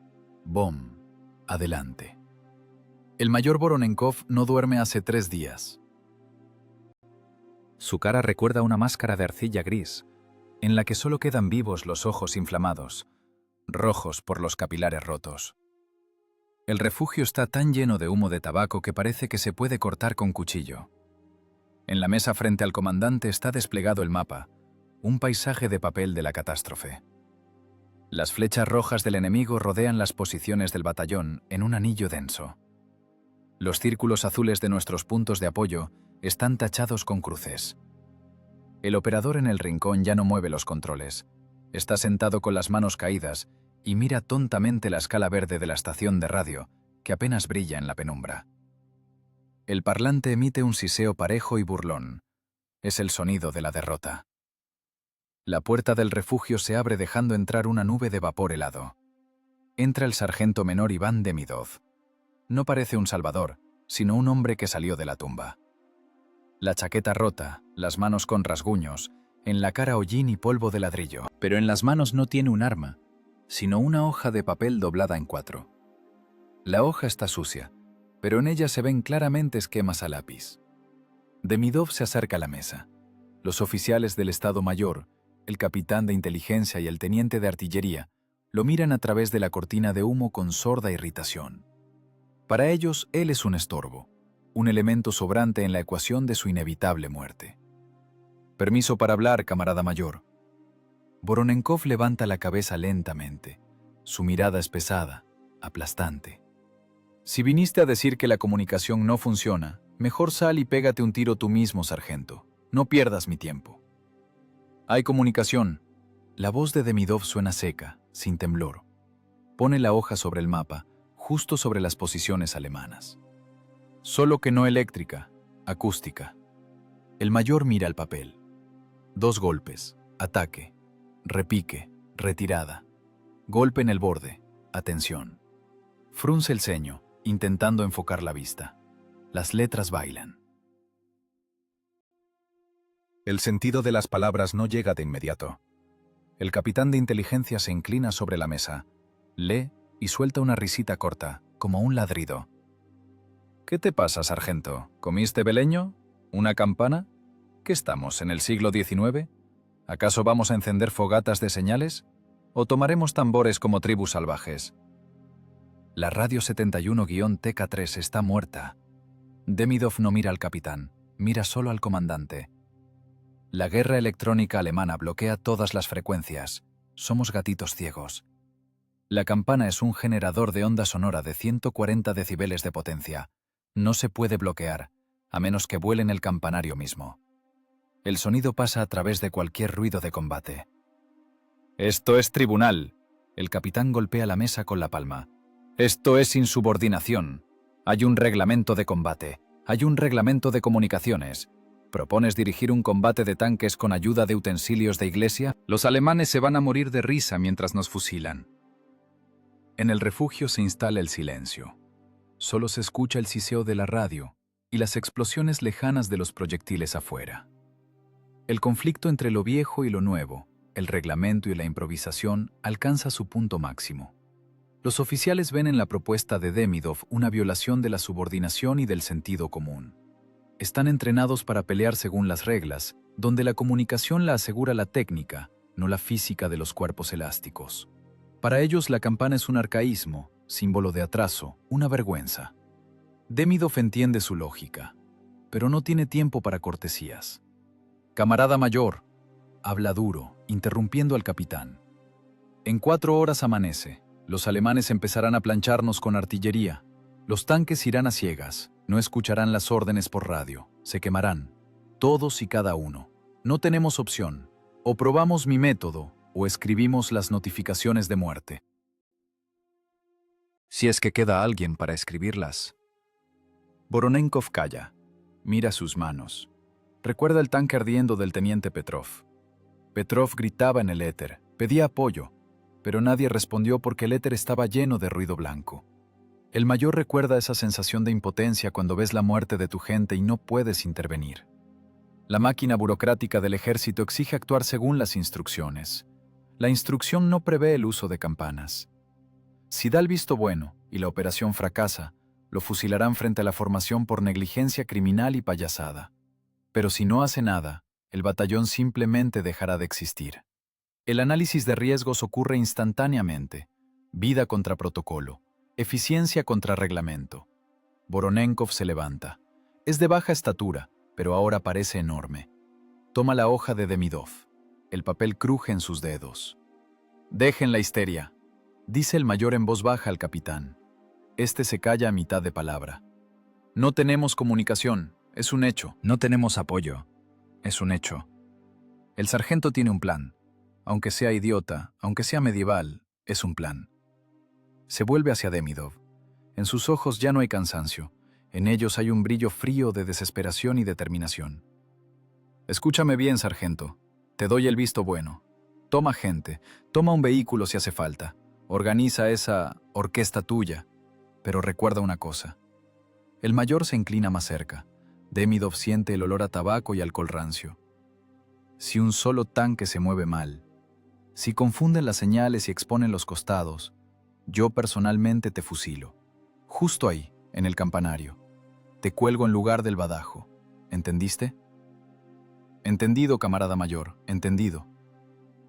bom, adelante. El mayor Voronenkov no duerme hace 3 días. Su cara recuerda una máscara de arcilla gris, en la que solo quedan vivos los ojos inflamados, rojos por los capilares rotos. El refugio está tan lleno de humo de tabaco que parece que se puede cortar con cuchillo. En la mesa frente al comandante está desplegado el mapa, un paisaje de papel de la catástrofe. Las flechas rojas del enemigo rodean las posiciones del batallón en un anillo denso. Los círculos azules de nuestros puntos de apoyo están tachados con cruces. El operador en el rincón ya no mueve los controles. Está sentado con las manos caídas y mira tontamente la escala verde de la estación de radio, que apenas brilla en la penumbra. El parlante emite un siseo parejo y burlón. Es el sonido de la derrota. La puerta del refugio se abre dejando entrar una nube de vapor helado. Entra el sargento menor Iván Demidov. No parece un salvador, sino un hombre que salió de la tumba. La chaqueta rota, las manos con rasguños, en la cara hollín y polvo de ladrillo. Pero en las manos no tiene un arma, sino una hoja de papel doblada en 4. La hoja está sucia, pero en ella se ven claramente esquemas a lápiz. Demidov se acerca a la mesa. Los oficiales del Estado Mayor, el capitán de inteligencia y el teniente de artillería, lo miran a través de la cortina de humo con sorda irritación. Para ellos, él es un estorbo, un elemento sobrante en la ecuación de su inevitable muerte. Permiso para hablar, camarada mayor. Voronenkov levanta la cabeza lentamente. Su mirada es pesada, aplastante. Si viniste a decir que la comunicación no funciona, mejor sal y pégate un tiro tú mismo, sargento. No pierdas mi tiempo. Hay comunicación. La voz de Demidov suena seca, sin temblor. Pone la hoja sobre el mapa, justo sobre las posiciones alemanas. Solo que no eléctrica, acústica. El mayor mira el papel. 2 golpes, ataque, repique, retirada. Golpe en el borde, atención. Frunce el ceño, intentando enfocar la vista. Las letras bailan. El sentido de las palabras no llega de inmediato. El capitán de inteligencia se inclina sobre la mesa, lee y suelta una risita corta, como un ladrido. ¿Qué te pasa, sargento? ¿Comiste beleño? ¿Una campana? ¿Qué estamos, en el siglo XIX? ¿Acaso vamos a encender fogatas de señales? ¿O tomaremos tambores como tribus salvajes? La radio 71-TK3 está muerta. Demidov no mira al capitán, mira solo al comandante. La guerra electrónica alemana bloquea todas las frecuencias. Somos gatitos ciegos. La campana es un generador de onda sonora de 140 decibeles de potencia. No se puede bloquear, a menos que vuelen el campanario mismo. El sonido pasa a través de cualquier ruido de combate. «Esto es tribunal», el capitán golpea la mesa con la palma. «Esto es insubordinación. Hay un reglamento de combate, hay un reglamento de comunicaciones. ¿Propones dirigir un combate de tanques con ayuda de utensilios de iglesia? Los alemanes se van a morir de risa mientras nos fusilan». En el refugio se instala el silencio. Solo se escucha el siseo de la radio y las explosiones lejanas de los proyectiles afuera. El conflicto entre lo viejo y lo nuevo, el reglamento y la improvisación, alcanza su punto máximo. Los oficiales ven en la propuesta de Demidov una violación de la subordinación y del sentido común. Están entrenados para pelear según las reglas, donde la comunicación la asegura la técnica, no la física de los cuerpos elásticos. Para ellos la campana es un arcaísmo, símbolo de atraso, una vergüenza. Demidov entiende su lógica, pero no tiene tiempo para cortesías. «Camarada mayor», habla duro, interrumpiendo al capitán. «En 4 horas amanece. Los alemanes empezarán a plancharnos con artillería. Los tanques irán a ciegas, no escucharán las órdenes por radio, se quemarán. Todos y cada uno. No tenemos opción. O probamos mi método, o escribimos las notificaciones de muerte. Si es que queda alguien para escribirlas». Voronenkov calla, mira sus manos. Recuerda el tanque ardiendo del teniente Petrov. Petrov gritaba en el éter, pedía apoyo, pero nadie respondió porque el éter estaba lleno de ruido blanco. El mayor recuerda esa sensación de impotencia cuando ves la muerte de tu gente y no puedes intervenir. La máquina burocrática del ejército exige actuar según las instrucciones. La instrucción no prevé el uso de campanas. Si da el visto bueno y la operación fracasa, lo fusilarán frente a la formación por negligencia criminal y payasada. Pero si no hace nada, el batallón simplemente dejará de existir. El análisis de riesgos ocurre instantáneamente. Vida contra protocolo, eficiencia contra reglamento. Voronenkov se levanta. Es de baja estatura, pero ahora parece enorme. Toma la hoja de Demidov. El papel cruje en sus dedos. «Dejen la histeria», dice el mayor en voz baja al capitán. Este se calla a mitad de palabra. «No tenemos comunicación, es un hecho». No tenemos apoyo. Es un hecho. El sargento tiene un plan. Aunque sea idiota, aunque sea medieval, es un plan. Se vuelve hacia Demidov. En sus ojos ya no hay cansancio. En ellos hay un brillo frío de desesperación y determinación. «Escúchame bien, sargento. Te doy el visto bueno. Toma gente, toma un vehículo si hace falta. Organiza esa orquesta tuya. Pero recuerda una cosa». El mayor se inclina más cerca. Demidov siente el olor a tabaco y alcohol rancio. Si un solo tanque se mueve mal, si confunden las señales y exponen los costados, yo personalmente te fusilo. Justo ahí, en el campanario. Te cuelgo en lugar del badajo. ¿Entendiste? Entendido, camarada mayor, entendido.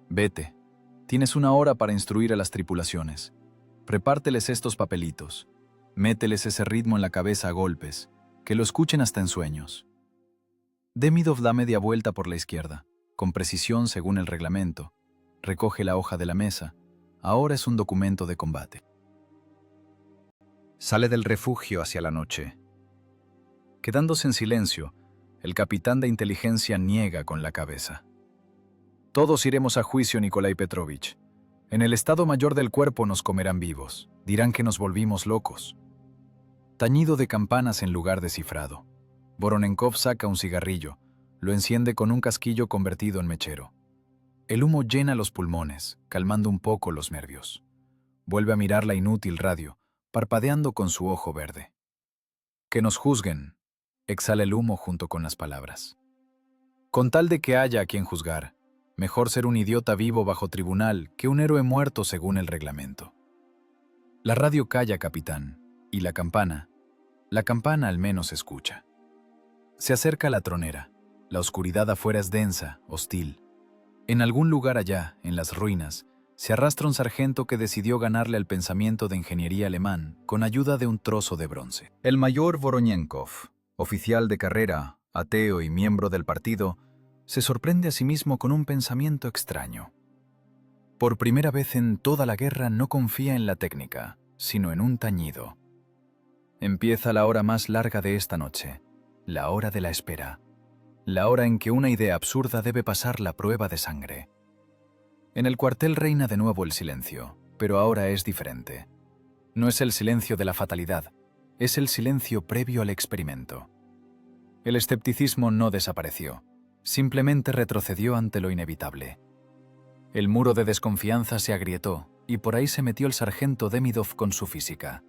Vete. Tienes 1 hora para instruir a las tripulaciones. Prepárteles estos papelitos. Mételes ese ritmo en la cabeza a golpes. Que lo escuchen hasta en sueños. Demidov da media vuelta por la izquierda, con precisión según el reglamento. Recoge la hoja de la mesa. Ahora es un documento de combate. Sale del refugio hacia la noche. Quedándose en silencio, el capitán de inteligencia niega con la cabeza. Todos iremos a juicio, Nikolai Petrovich. En el estado mayor del cuerpo nos comerán vivos. Dirán que nos volvimos locos. Tañido de campanas en lugar de cifrado. Voronenkov saca un cigarrillo. Lo enciende con un casquillo convertido en mechero. El humo llena los pulmones, calmando un poco los nervios. Vuelve a mirar la inútil radio, parpadeando con su ojo verde. «Que nos juzguen», exhala el humo junto con las palabras. «Con tal de que haya a quien juzgar, mejor ser un idiota vivo bajo tribunal que un héroe muerto según el reglamento». La radio calla, capitán, y la campana al menos se escucha. Se acerca la tronera. La oscuridad afuera es densa, hostil. En algún lugar allá, en las ruinas, se arrastra un sargento que decidió ganarle al pensamiento de ingeniería alemán con ayuda de un trozo de bronce. El mayor Voronenkov, oficial de carrera, ateo y miembro del partido, se sorprende a sí mismo con un pensamiento extraño. Por primera vez en toda la guerra no confía en la técnica, sino en un tañido. Empieza la hora más larga de esta noche, la hora de la espera, la hora en que una idea absurda debe pasar la prueba de sangre. En el cuartel reina de nuevo el silencio, pero ahora es diferente. No es el silencio de la fatalidad, es el silencio previo al experimento. El escepticismo no desapareció, simplemente retrocedió ante lo inevitable. El muro de desconfianza se agrietó y por ahí se metió el sargento Demidov con su física.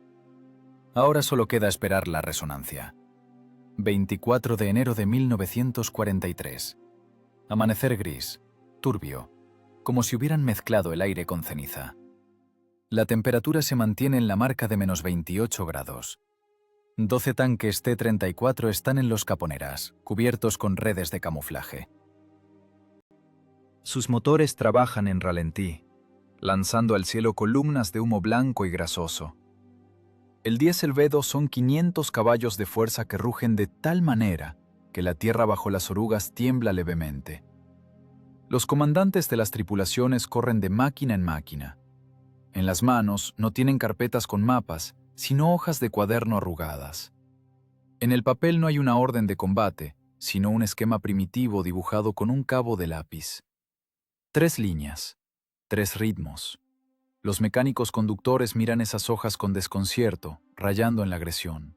Ahora solo queda esperar la resonancia. 24 de enero de 1943. Amanecer gris, turbio, como si hubieran mezclado el aire con ceniza. La temperatura se mantiene en la marca de -28 grados. 12 tanques T-34 están en los Caponeras, cubiertos con redes de camuflaje. Sus motores trabajan en ralentí, lanzando al cielo columnas de humo blanco y grasoso. El diésel V2 son 500 caballos de fuerza que rugen de tal manera que la tierra bajo las orugas tiembla levemente. Los comandantes de las tripulaciones corren de máquina en máquina. En las manos no tienen carpetas con mapas, sino hojas de cuaderno arrugadas. En el papel no hay una orden de combate, sino un esquema primitivo dibujado con un cabo de lápiz. 3 líneas, 3 ritmos. Los mecánicos conductores miran esas hojas con desconcierto, rayando en la agresión.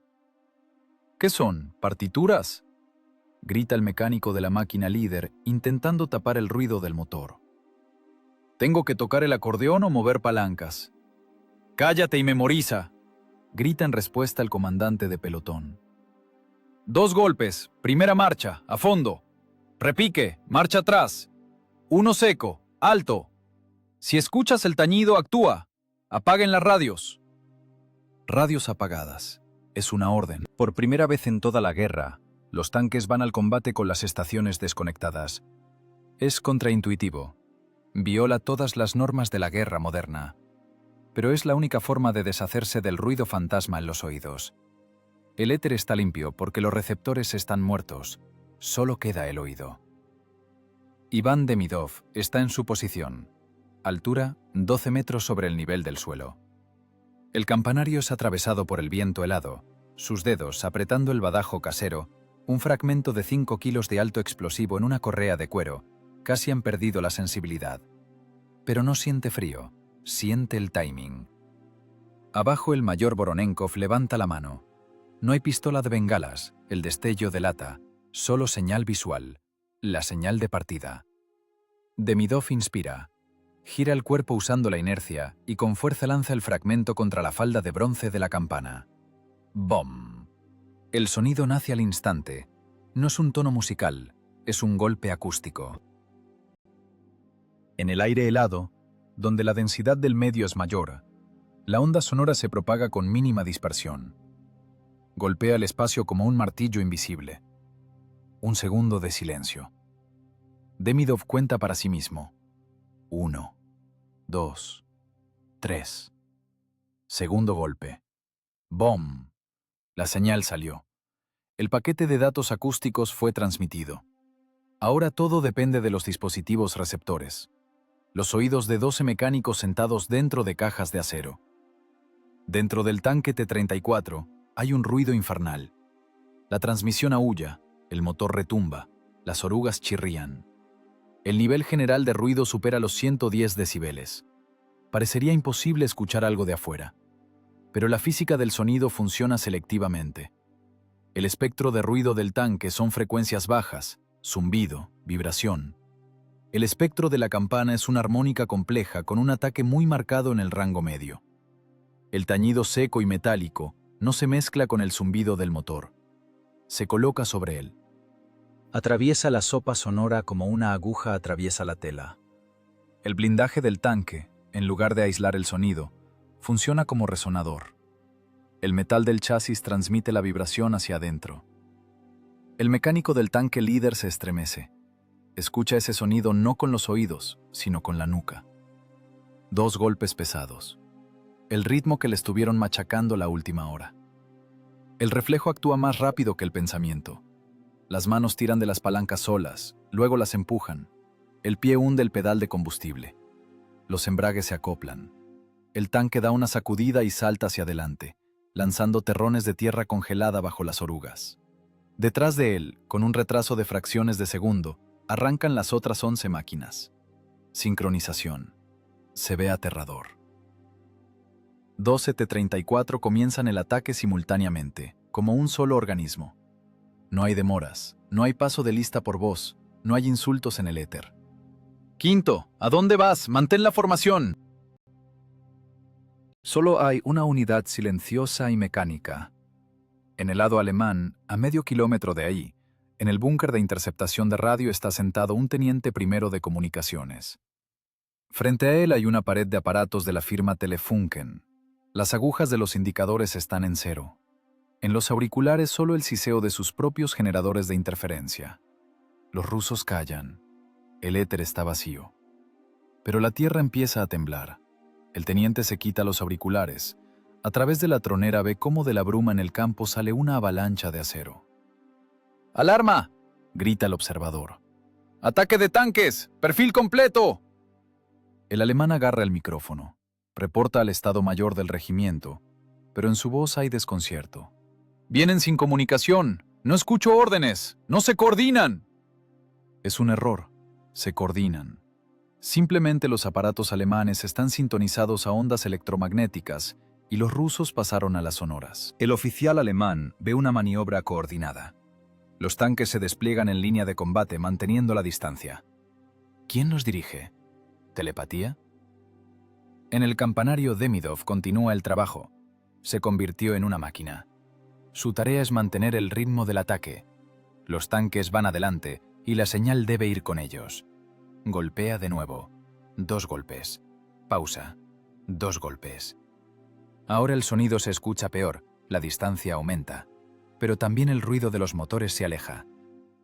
¿Qué son? ¿Partituras?, grita el mecánico de la máquina líder, intentando tapar el ruido del motor. ¿Tengo que tocar el acordeón o mover palancas? ¡Cállate y memoriza!, grita en respuesta el comandante de pelotón. 2 golpes, primera marcha, a fondo. Repique, marcha atrás. 1 seco, alto. Si escuchas el tañido, actúa. Apaguen las radios. Radios apagadas. Es una orden. Por primera vez en toda la guerra, los tanques van al combate con las estaciones desconectadas. Es contraintuitivo. Viola todas las normas de la guerra moderna. Pero es la única forma de deshacerse del ruido fantasma en los oídos. El éter está limpio porque los receptores están muertos. Solo queda el oído. Iván Demidov está en su posición. Altura 12 metros sobre el nivel del suelo. El campanario es atravesado por el viento helado. Sus dedos, apretando el badajo casero, un fragmento de 5 kilos de alto explosivo en una correa de cuero, casi han perdido la sensibilidad. Pero no siente frío, siente el timing. Abajo el mayor Voronenkov levanta la mano. No hay pistola de bengalas, el destello delata, solo señal visual, la señal de partida. Demidov inspira. Gira el cuerpo usando la inercia y con fuerza lanza el fragmento contra la falda de bronce de la campana. ¡Bom! El sonido nace al instante. No es un tono musical, es un golpe acústico. En el aire helado, donde la densidad del medio es mayor, la onda sonora se propaga con mínima dispersión. Golpea el espacio como un martillo invisible. Un segundo de silencio. Demidov cuenta para sí mismo. 1, 2, 3. Segundo golpe. ¡Bom! La señal salió. El paquete de datos acústicos fue transmitido. Ahora todo depende de los dispositivos receptores. Los oídos de 12 mecánicos sentados dentro de cajas de acero. Dentro del tanque T-34 hay un ruido infernal. La transmisión aúlla, el motor retumba, las orugas chirrían. El nivel general de ruido supera los 110 decibeles. Parecería imposible escuchar algo de afuera. Pero la física del sonido funciona selectivamente. El espectro de ruido del tanque son frecuencias bajas, zumbido, vibración. El espectro de la campana es una armónica compleja con un ataque muy marcado en el rango medio. El tañido seco y metálico no se mezcla con el zumbido del motor. Se coloca sobre él. Atraviesa la sopa sonora como una aguja atraviesa la tela. El blindaje del tanque, en lugar de aislar el sonido, funciona como resonador. El metal del chasis transmite la vibración hacia adentro. El mecánico del tanque líder se estremece. Escucha ese sonido no con los oídos, sino con la nuca. 2 golpes pesados. El ritmo que le estuvieron machacando la última hora. El reflejo actúa más rápido que el pensamiento. Las manos tiran de las palancas solas, luego las empujan. El pie hunde el pedal de combustible. Los embragues se acoplan. El tanque da una sacudida y salta hacia adelante, lanzando terrones de tierra congelada bajo las orugas. Detrás de él, con un retraso de fracciones de segundo, arrancan las otras 11 máquinas. Sincronización. Se ve aterrador. 12 T-34 comienzan el ataque simultáneamente, como un solo organismo. No hay demoras, no hay paso de lista por voz, no hay insultos en el éter. Quinto, ¿a dónde vas? ¡Mantén la formación! Solo hay una unidad silenciosa y mecánica. En el lado alemán, a medio kilómetro de ahí, en el búnker de interceptación de radio está sentado un teniente primero de comunicaciones. Frente a él hay una pared de aparatos de la firma Telefunken. Las agujas de los indicadores están en cero. En los auriculares solo el siseo de sus propios generadores de interferencia. Los rusos callan. El éter está vacío. Pero la tierra empieza a temblar. El teniente se quita los auriculares. A través de la tronera ve cómo de la bruma en el campo sale una avalancha de acero. ¡Alarma!, grita el observador. ¡Ataque de tanques! ¡Perfil completo! El alemán agarra el micrófono. Reporta al Estado Mayor del regimiento, pero en su voz hay desconcierto. ¡Vienen sin comunicación! ¡No escucho órdenes! ¡No se coordinan! Es un error. Se coordinan. Simplemente los aparatos alemanes están sintonizados a ondas electromagnéticas y los rusos pasaron a las sonoras. El oficial alemán ve una maniobra coordinada. Los tanques se despliegan en línea de combate manteniendo la distancia. ¿Quién los dirige? ¿Telepatía? En el campanario Demidov continúa el trabajo. Se convirtió en una máquina. Su tarea es mantener el ritmo del ataque. Los tanques van adelante y la señal debe ir con ellos. Golpea de nuevo. 2 golpes. Pausa. 2 golpes. Ahora el sonido se escucha peor, la distancia aumenta, pero también el ruido de los motores se aleja.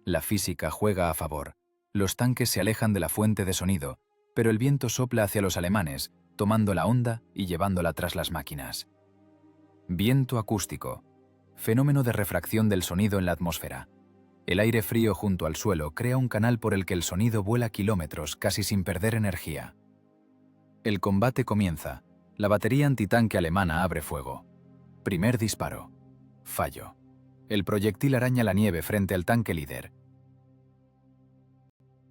La física juega a favor. Los tanques se alejan de la fuente de sonido, pero el viento sopla hacia los alemanes, tomando la onda y llevándola tras las máquinas. Viento acústico. Fenómeno de refracción del sonido en la atmósfera. El aire frío junto al suelo crea un canal por el que el sonido vuela kilómetros casi sin perder energía. El combate comienza. La batería antitanque alemana abre fuego. Primer disparo. Fallo. El proyectil araña la nieve frente al tanque líder.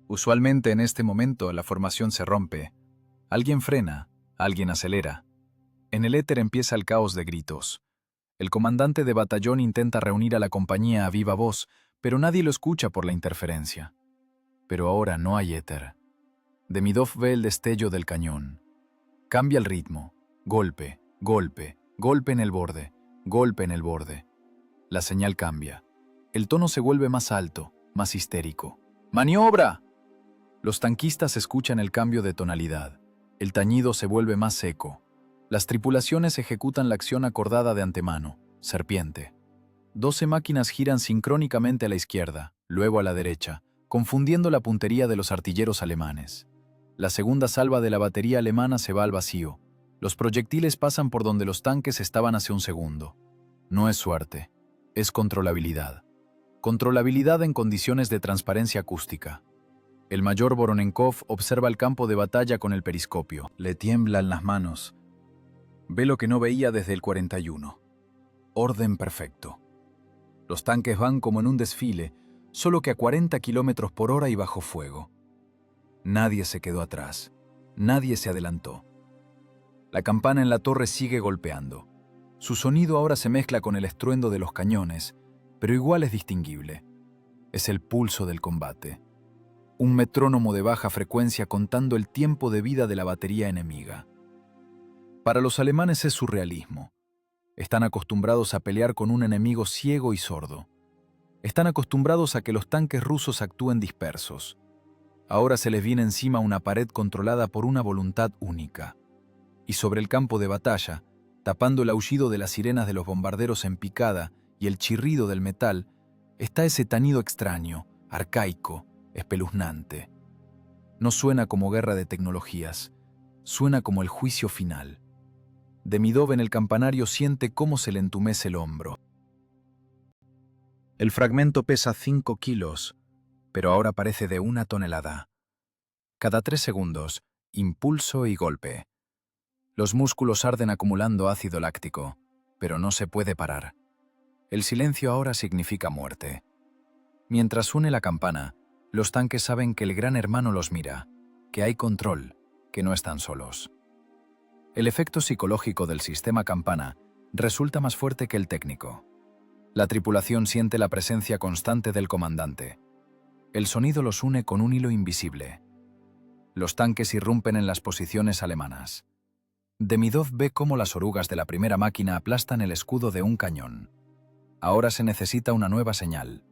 Usualmente en este momento la formación se rompe. Alguien frena, alguien acelera. En el éter empieza el caos de gritos. El comandante de batallón intenta reunir a la compañía a viva voz, pero nadie lo escucha por la interferencia. Pero ahora no hay éter. Demidov ve el destello del cañón. Cambia el ritmo. Golpe, golpe, golpe en el borde, golpe en el borde. La señal cambia. El tono se vuelve más alto, más histérico. ¡Maniobra! Los tanquistas escuchan el cambio de tonalidad. El tañido se vuelve más seco. Las tripulaciones ejecutan la acción acordada de antemano. Serpiente. 12 máquinas giran sincrónicamente a la izquierda, luego a la derecha, confundiendo la puntería de los artilleros alemanes. La segunda salva de la batería alemana se va al vacío. Los proyectiles pasan por donde los tanques estaban hace un segundo. No es suerte, es controlabilidad. Controlabilidad en condiciones de transparencia acústica. El mayor Voronenkov observa el campo de batalla con el periscopio. Le tiemblan las manos. Ve lo que no veía desde el 41. Orden perfecto. Los tanques van como en un desfile, solo que a 40 km/h y bajo fuego. Nadie se quedó atrás. Nadie se adelantó. La campana en la torre sigue golpeando. Su sonido ahora se mezcla con el estruendo de los cañones, pero igual es distinguible. Es el pulso del combate. Un metrónomo de baja frecuencia contando el tiempo de vida de la batería enemiga. Para los alemanes es surrealismo. Están acostumbrados a pelear con un enemigo ciego y sordo. Están acostumbrados a que los tanques rusos actúen dispersos. Ahora se les viene encima una pared controlada por una voluntad única. Y sobre el campo de batalla, tapando el aullido de las sirenas de los bombarderos en picada y el chirrido del metal, está ese tañido extraño, arcaico, espeluznante. No suena como guerra de tecnologías, suena como el juicio final. Demidov en el campanario siente cómo se le entumece el hombro. El fragmento pesa 5 kilos, pero ahora parece de 1 tonelada. Cada 3 segundos, impulso y golpe. Los músculos arden acumulando ácido láctico, pero no se puede parar. El silencio ahora significa muerte. Mientras suene la campana, los tanques saben que el gran hermano los mira, que hay control, que no están solos. El efecto psicológico del sistema campana resulta más fuerte que el técnico. La tripulación siente la presencia constante del comandante. El sonido los une con un hilo invisible. Los tanques irrumpen en las posiciones alemanas. Demidov ve cómo las orugas de la primera máquina aplastan el escudo de un cañón. Ahora se necesita una nueva señal.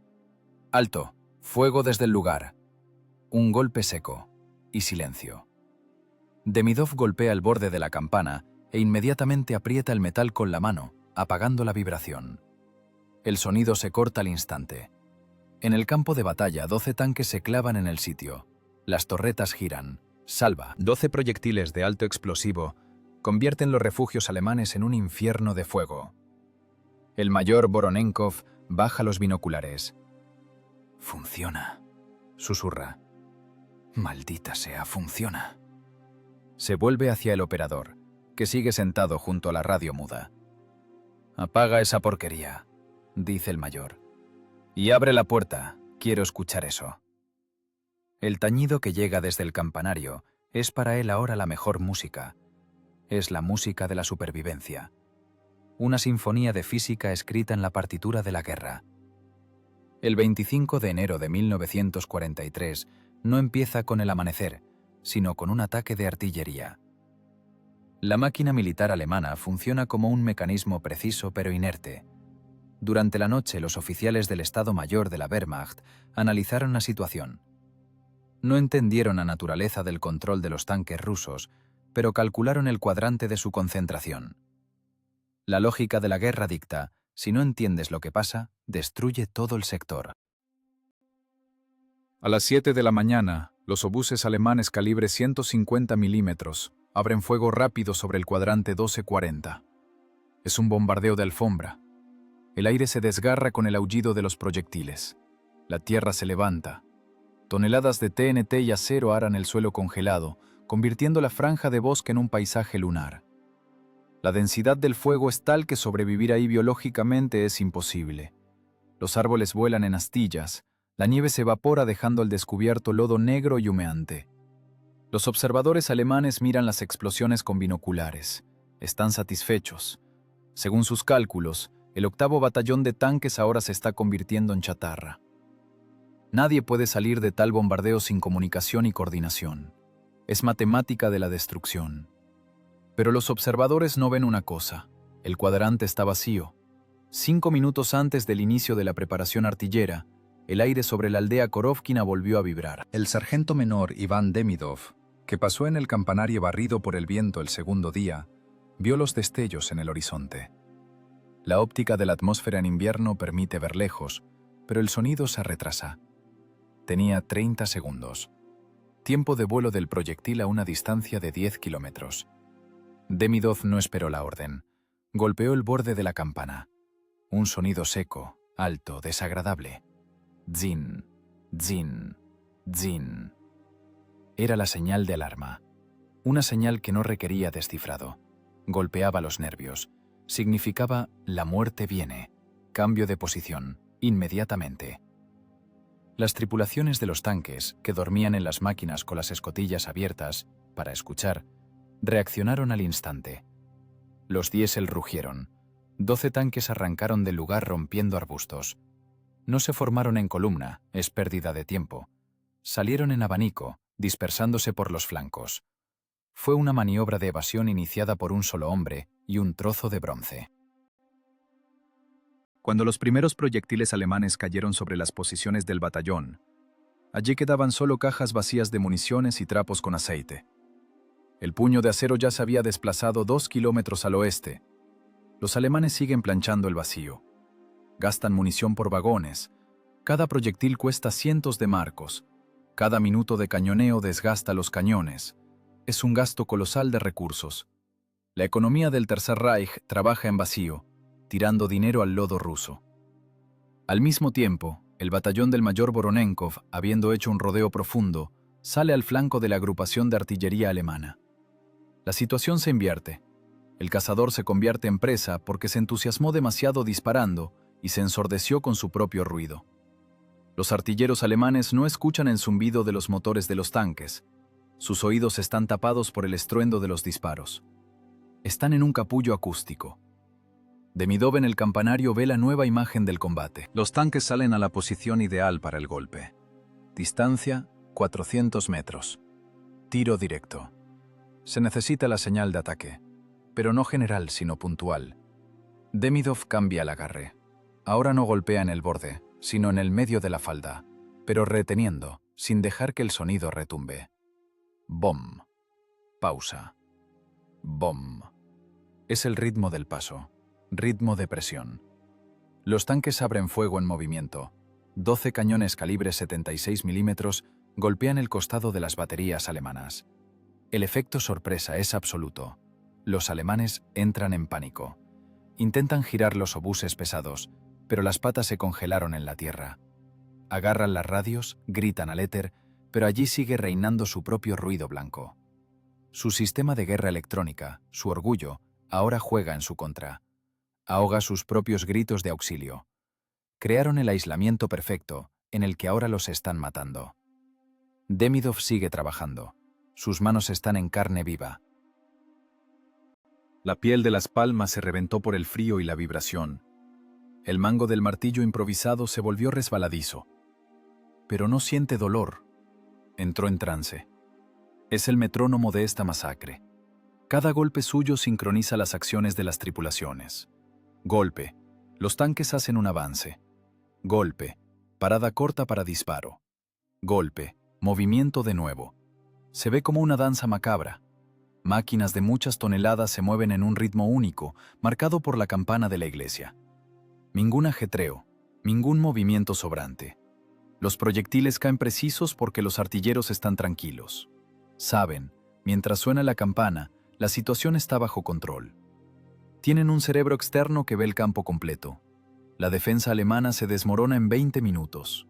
Alto, fuego desde el lugar. Un golpe seco y silencio. Demidov golpea el borde de la campana e inmediatamente aprieta el metal con la mano, apagando la vibración. El sonido se corta al instante. En el campo de batalla, 12 tanques se clavan en el sitio. Las torretas giran. Salva. 12 proyectiles de alto explosivo convierten los refugios alemanes en un infierno de fuego. El mayor Voronenkov baja los binoculares. «Funciona», susurra. «Maldita sea, funciona». Se vuelve hacia el operador, que sigue sentado junto a la radio muda. «Apaga esa porquería», dice el mayor. «Y abre la puerta, quiero escuchar eso». El tañido que llega desde el campanario es para él ahora la mejor música. Es la música de la supervivencia. Una sinfonía de física escrita en la partitura de la guerra. El 25 de enero de 1943 no empieza con el amanecer, sino con un ataque de artillería. La máquina militar alemana funciona como un mecanismo preciso pero inerte. Durante la noche, los oficiales del Estado Mayor de la Wehrmacht analizaron la situación. No entendieron la naturaleza del control de los tanques rusos, pero calcularon el cuadrante de su concentración. La lógica de la guerra dicta: si no entiendes lo que pasa, destruye todo el sector. A las 7 de la mañana, los obuses alemanes calibre 150 milímetros abren fuego rápido sobre el cuadrante 1240. Es un bombardeo de alfombra. El aire se desgarra con el aullido de los proyectiles. La tierra se levanta. Toneladas de TNT y acero aran el suelo congelado, convirtiendo la franja de bosque en un paisaje lunar. La densidad del fuego es tal que sobrevivir ahí biológicamente es imposible. Los árboles vuelan en astillas, la nieve se evapora dejando al descubierto lodo negro y humeante. Los observadores alemanes miran las explosiones con binoculares. Están satisfechos. Según sus cálculos, el 8º batallón de tanques ahora se está convirtiendo en chatarra. Nadie puede salir de tal bombardeo sin comunicación y coordinación. Es matemática de la destrucción. Pero los observadores no ven una cosa. El cuadrante está vacío. 5 minutos antes del inicio de la preparación artillera, el aire sobre la aldea Korovkina volvió a vibrar. El sargento menor Iván Demidov, que pasó en el campanario barrido por el viento el segundo día, vio los destellos en el horizonte. La óptica de la atmósfera en invierno permite ver lejos, pero el sonido se retrasa. Tenía 30 segundos. Tiempo de vuelo del proyectil a una distancia de 10 kilómetros. Demidov no esperó la orden. Golpeó el borde de la campana. Un sonido seco, alto, desagradable. Dzin, dzin, dzin. Era la señal de alarma. Una señal que no requería descifrado. Golpeaba los nervios. Significaba la muerte viene. Cambio de posición, inmediatamente. Las tripulaciones de los tanques, que dormían en las máquinas con las escotillas abiertas, para escuchar, reaccionaron al instante. Los diésel rugieron. 12 tanques arrancaron del lugar rompiendo arbustos. No se formaron en columna, es pérdida de tiempo. Salieron en abanico, dispersándose por los flancos. Fue una maniobra de evasión iniciada por un solo hombre y un trozo de bronce. Cuando los primeros proyectiles alemanes cayeron sobre las posiciones del batallón, allí quedaban solo cajas vacías de municiones y trapos con aceite. El puño de acero ya se había desplazado 2 kilómetros al oeste. Los alemanes siguen planchando el vacío. Gastan munición por vagones. Cada proyectil cuesta cientos de marcos. Cada minuto de cañoneo desgasta los cañones. Es un gasto colosal de recursos. La economía del Tercer Reich trabaja en vacío, tirando dinero al lodo ruso. Al mismo tiempo, el batallón del mayor Voronenkov, habiendo hecho un rodeo profundo, sale al flanco de la agrupación de artillería alemana. La situación se invierte. El cazador se convierte en presa porque se entusiasmó demasiado disparando y se ensordeció con su propio ruido. Los artilleros alemanes no escuchan el zumbido de los motores de los tanques. Sus oídos están tapados por el estruendo de los disparos. Están en un capullo acústico. Demidov en el campanario ve la nueva imagen del combate. Los tanques salen a la posición ideal para el golpe. Distancia, 400 metros. Tiro directo. Se necesita la señal de ataque, pero no general, sino puntual. Demidov cambia el agarre. Ahora no golpea en el borde, sino en el medio de la falda, pero reteniendo, sin dejar que el sonido retumbe. Bom. Pausa. Bom. Es el ritmo del paso. Ritmo de presión. Los tanques abren fuego en movimiento. 12 cañones calibre 76 milímetros golpean el costado de las baterías alemanas. El efecto sorpresa es absoluto. Los alemanes entran en pánico. Intentan girar los obuses pesados, pero las patas se congelaron en la tierra. Agarran las radios, gritan al éter, pero allí sigue reinando su propio ruido blanco. Su sistema de guerra electrónica, su orgullo, ahora juega en su contra. Ahoga sus propios gritos de auxilio. Crearon el aislamiento perfecto, en el que ahora los están matando. Demidov sigue trabajando. Sus manos están en carne viva. La piel de las palmas se reventó por el frío y la vibración. El mango del martillo improvisado se volvió resbaladizo. Pero no siente dolor. Entró en trance. Es el metrónomo de esta masacre. Cada golpe suyo sincroniza las acciones de las tripulaciones. Golpe. Los tanques hacen un avance. Golpe. Parada corta para disparo. Golpe. Movimiento de nuevo. Se ve como una danza macabra. Máquinas de muchas toneladas se mueven en un ritmo único, marcado por la campana de la iglesia. Ningún ajetreo, ningún movimiento sobrante. Los proyectiles caen precisos porque los artilleros están tranquilos. Saben, mientras suena la campana, la situación está bajo control. Tienen un cerebro externo que ve el campo completo. La defensa alemana se desmorona en 20 minutos.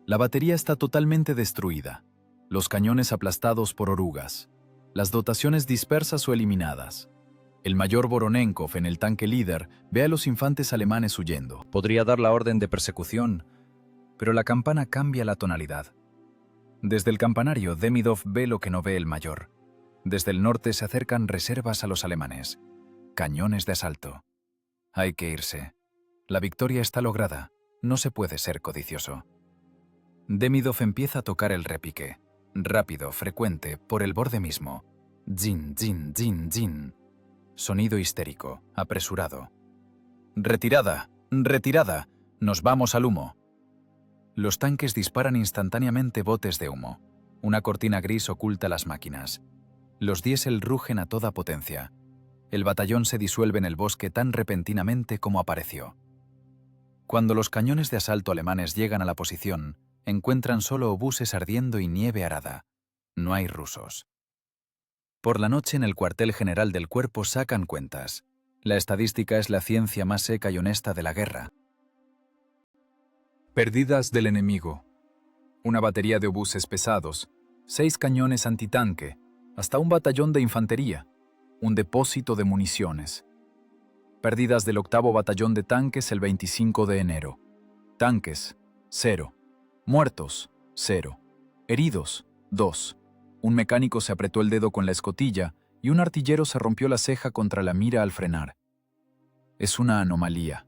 La batería está totalmente destruida, los cañones aplastados por orugas, las dotaciones dispersas o eliminadas. El mayor Voronenkov en el tanque líder ve a los infantes alemanes huyendo. Podría dar la orden de persecución, pero la campana cambia la tonalidad. Desde el campanario, Demidov ve lo que no ve el mayor. Desde el norte se acercan reservas a los alemanes. Cañones de asalto. Hay que irse. La victoria está lograda. No se puede ser codicioso. Demidov empieza a tocar el repique. Rápido, frecuente, por el borde mismo. Zin, zin, zin, zin. Sonido histérico, apresurado. ¡Retirada! ¡Retirada! ¡Nos vamos al humo! Los tanques disparan instantáneamente botes de humo. Una cortina gris oculta las máquinas. Los diésel rugen a toda potencia. El batallón se disuelve en el bosque tan repentinamente como apareció. Cuando los cañones de asalto alemanes llegan a la posición, encuentran solo obuses ardiendo y nieve arada. No hay rusos. Por la noche en el cuartel general del cuerpo sacan cuentas. La estadística es la ciencia más seca y honesta de la guerra. Pérdidas del enemigo. Una batería de obuses pesados, 6 cañones antitanque, hasta un batallón de infantería, un depósito de municiones. Pérdidas del 8º Batallón de Tanques el 25 de enero. Tanques, 0. Muertos, 0. Heridos, 2. Un mecánico se apretó el dedo con la escotilla y un artillero se rompió la ceja contra la mira al frenar. Es una anomalía.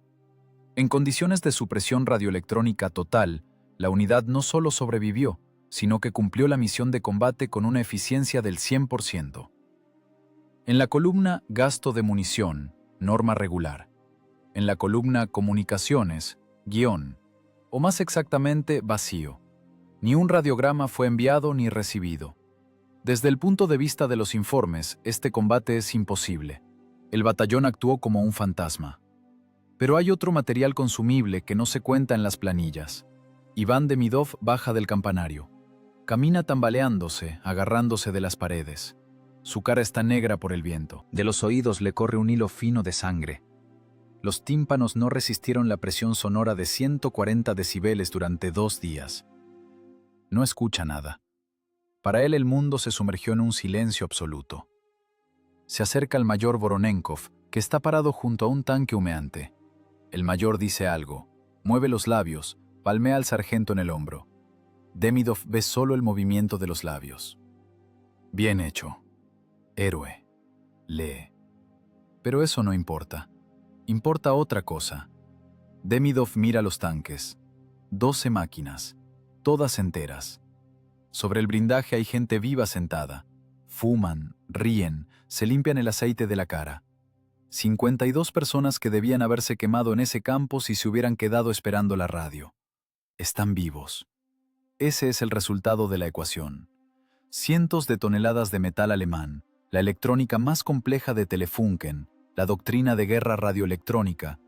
En condiciones de supresión radioelectrónica total, la unidad no solo sobrevivió, sino que cumplió la misión de combate con una eficiencia del 100%. En la columna Gasto de munición, norma regular. En la columna Comunicaciones, guión, o más exactamente, vacío. Ni un radiograma fue enviado ni recibido. Desde el punto de vista de los informes, este combate es imposible. El batallón actuó como un fantasma. Pero hay otro material consumible que no se cuenta en las planillas. Iván Demidov baja del campanario. Camina tambaleándose, agarrándose de las paredes. Su cara está negra por el viento. De los oídos le corre un hilo fino de sangre. Los tímpanos no resistieron la presión sonora de 140 decibeles durante 2 días. No escucha nada. Para él el mundo se sumergió en un silencio absoluto. Se acerca el mayor Voronenkov, que está parado junto a un tanque humeante. El mayor dice algo, mueve los labios, palmea al sargento en el hombro. Demidov ve solo el movimiento de los labios. Bien hecho. Héroe. Lee. Pero eso no importa. Importa otra cosa. Demidov mira los tanques. 12 máquinas, todas enteras. Sobre el blindaje hay gente viva sentada. Fuman, ríen, se limpian el aceite de la cara. 52 personas que debían haberse quemado en ese campo si se hubieran quedado esperando la radio. Están vivos. Ese es el resultado de la ecuación. Cientos de toneladas de metal alemán, la electrónica más compleja de Telefunken, la doctrina de guerra radioelectrónica,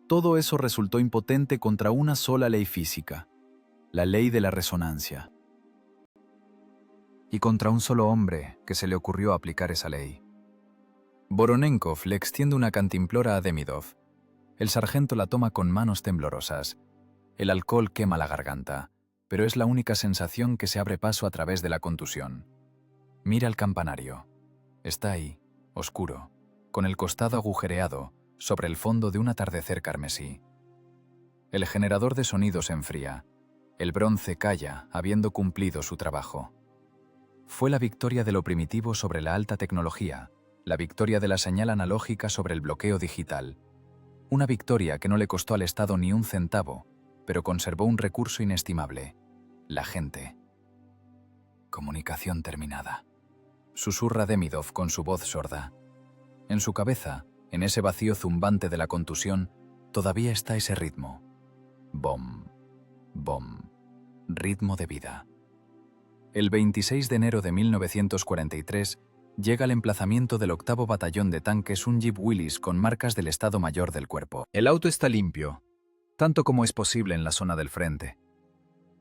todo eso resultó impotente contra una sola ley física, la ley de la resonancia. Y contra un solo hombre que se le ocurrió aplicar esa ley. Voronenkov le extiende una cantimplora a Demidov. El sargento la toma con manos temblorosas. El alcohol quema la garganta, pero es la única sensación que se abre paso a través de la contusión. Mira el campanario. Está ahí, oscuro, con el costado agujereado, sobre el fondo de un atardecer carmesí. El generador de sonido se enfría. El bronce calla, habiendo cumplido su trabajo. Fue la victoria de lo primitivo sobre la alta tecnología, la victoria de la señal analógica sobre el bloqueo digital. Una victoria que no le costó al Estado ni un centavo, pero conservó un recurso inestimable: la gente. Comunicación terminada. Susurra Demidov con su voz sorda. En su cabeza, en ese vacío zumbante de la contusión, todavía está ese ritmo. Bom, bom, ritmo de vida. El 26 de enero de 1943 llega al emplazamiento del 8º Batallón de Tanques un Jeep Willys con marcas del Estado Mayor del Cuerpo. El auto está limpio, tanto como es posible en la zona del frente.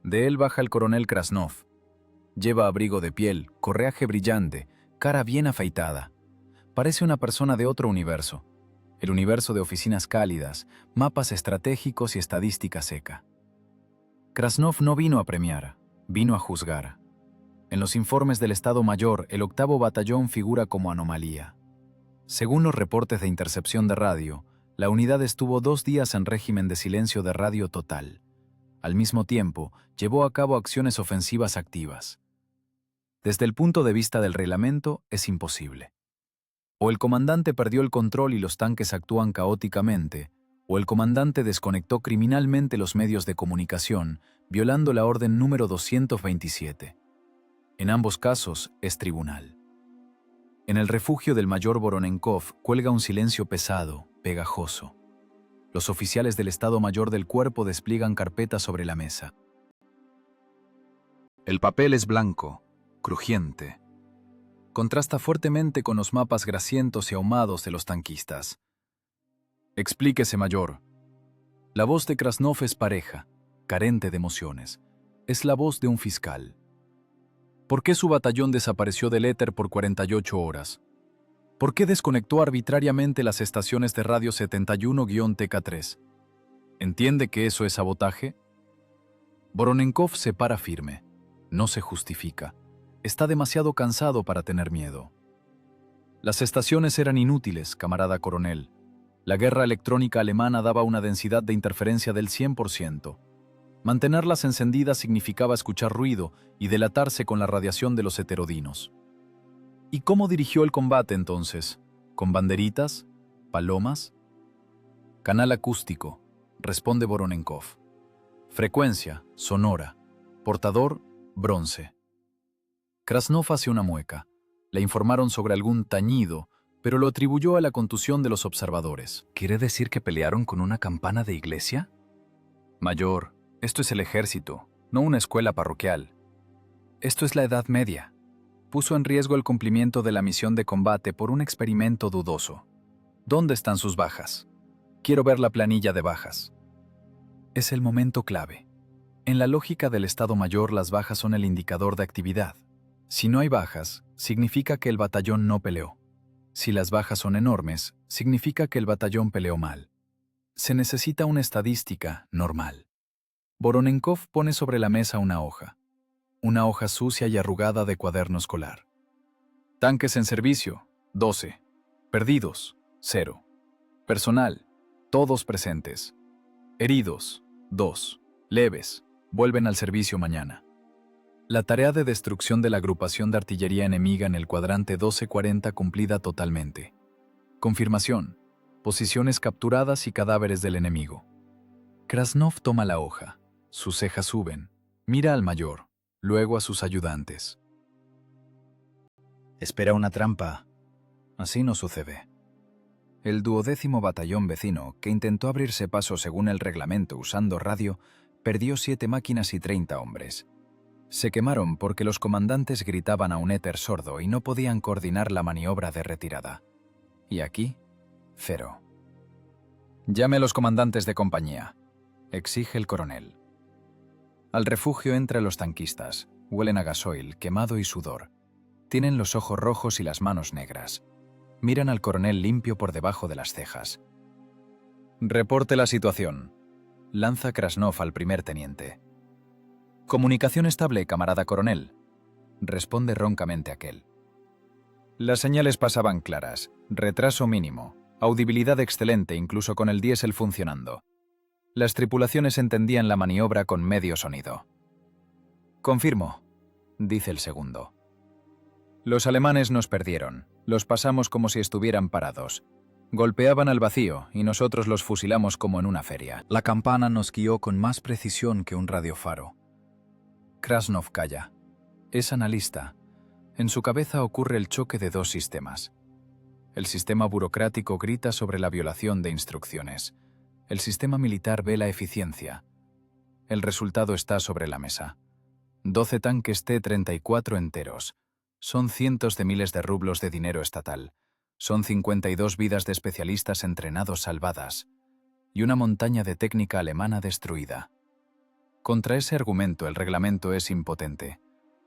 De él baja el coronel Krasnov. Lleva abrigo de piel, correaje brillante, cara bien afeitada. Parece una persona de otro universo, el universo de oficinas cálidas, mapas estratégicos y estadística seca. Krasnov no vino a premiar, vino a juzgar. En los informes del Estado Mayor, el 8º Batallón figura como anomalía. Según los reportes de intercepción de radio, la unidad estuvo 2 días en régimen de silencio de radio total. Al mismo tiempo, llevó a cabo acciones ofensivas activas. Desde el punto de vista del reglamento, es imposible. O el comandante perdió el control y los tanques actúan caóticamente, o el comandante desconectó criminalmente los medios de comunicación, violando la orden número 227. En ambos casos, es tribunal. En el refugio del mayor Voronenkov cuelga un silencio pesado, pegajoso. Los oficiales del Estado Mayor del Cuerpo despliegan carpetas sobre la mesa. El papel es blanco, crujiente. Contrasta fuertemente con los mapas grasientos y ahumados de los tanquistas. Explíquese, mayor. La voz de Krasnov es pareja, carente de emociones. Es la voz de un fiscal. ¿Por qué su batallón desapareció del éter por 48 horas? ¿Por qué desconectó arbitrariamente las estaciones de radio 71-TK3? ¿Entiende que eso es sabotaje? Voronenkov se para firme. No se justifica. Está demasiado cansado para tener miedo. Las estaciones eran inútiles, camarada coronel. La guerra electrónica alemana daba una densidad de interferencia del 100%. Mantenerlas encendidas significaba escuchar ruido y delatarse con la radiación de los heterodinos. ¿Y cómo dirigió el combate entonces? ¿Con banderitas? ¿Palomas? Canal acústico, responde Voronenkov. Frecuencia, sonora. Portador, bronce. Krasnov hace una mueca. Le informaron sobre algún tañido, pero lo atribuyó a la contusión de los observadores. ¿Quiere decir que pelearon con una campana de iglesia? Mayor, esto es el ejército, no una escuela parroquial. Esto es la Edad Media. Puso en riesgo el cumplimiento de la misión de combate por un experimento dudoso. ¿Dónde están sus bajas? Quiero ver la planilla de bajas. Es el momento clave. En la lógica del Estado Mayor, las bajas son el indicador de actividad. Si no hay bajas, significa que el batallón no peleó. Si las bajas son enormes, significa que el batallón peleó mal. Se necesita una estadística normal. Voronenkov pone sobre la mesa una hoja sucia y arrugada de cuaderno escolar. Tanques en servicio, 12. Perdidos, 0. Personal, todos presentes. Heridos, 2. Leves, vuelven al servicio mañana. La tarea de destrucción de la agrupación de artillería enemiga en el cuadrante 1240 cumplida totalmente. Confirmación, posiciones capturadas y cadáveres del enemigo. Krasnov toma la hoja, sus cejas suben, mira al mayor, luego a sus ayudantes. Espera una trampa. Así no sucede. El 12º batallón vecino, que intentó abrirse paso según el reglamento usando radio, perdió 7 máquinas y 30 hombres. Se quemaron porque los comandantes gritaban a un éter sordo y no podían coordinar la maniobra de retirada. Y aquí, 0. Llame a los comandantes de compañía, exige el coronel. Al refugio entran los tanquistas. Huelen a gasoil, quemado y sudor. Tienen los ojos rojos y las manos negras. Miran al coronel limpio por debajo de las cejas. Reporte la situación. Lanza Krasnov al primer teniente. Comunicación estable, camarada coronel. Responde roncamente aquel. Las señales pasaban claras. Retraso mínimo. Audibilidad excelente incluso con el diésel funcionando. Las tripulaciones entendían la maniobra con medio sonido. Confirmo, dice el segundo. Los alemanes nos perdieron. Los pasamos como si estuvieran parados. Golpeaban al vacío y nosotros los fusilamos como en una feria. La campana nos guió con más precisión que un radiofaro. Krasnov calla. Es analista. En su cabeza ocurre el choque de 2 sistemas. El sistema burocrático grita sobre la violación de instrucciones. El sistema militar ve la eficiencia. El resultado está sobre la mesa. 12 tanques T-34 enteros. Son cientos de miles de rublos de dinero estatal. Son 52 vidas de especialistas entrenados salvadas. Y una montaña de técnica alemana destruida. Contra ese argumento el reglamento es impotente.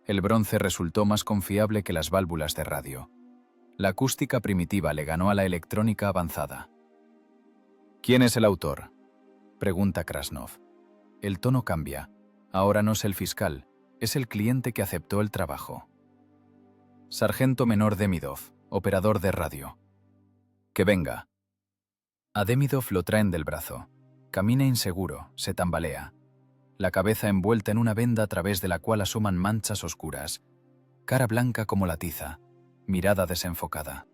El bronce resultó más confiable que las válvulas de radio. La acústica primitiva le ganó a la electrónica avanzada. ¿Quién es el autor?, pregunta Krasnov. El tono cambia. Ahora no es el fiscal, es el cliente que aceptó el trabajo. Sargento menor Demidov, operador de radio. Que venga. A Demidov lo traen del brazo. Camina inseguro, se tambalea. La cabeza envuelta en una venda a través de la cual asoman manchas oscuras. Cara blanca como la tiza, mirada desenfocada.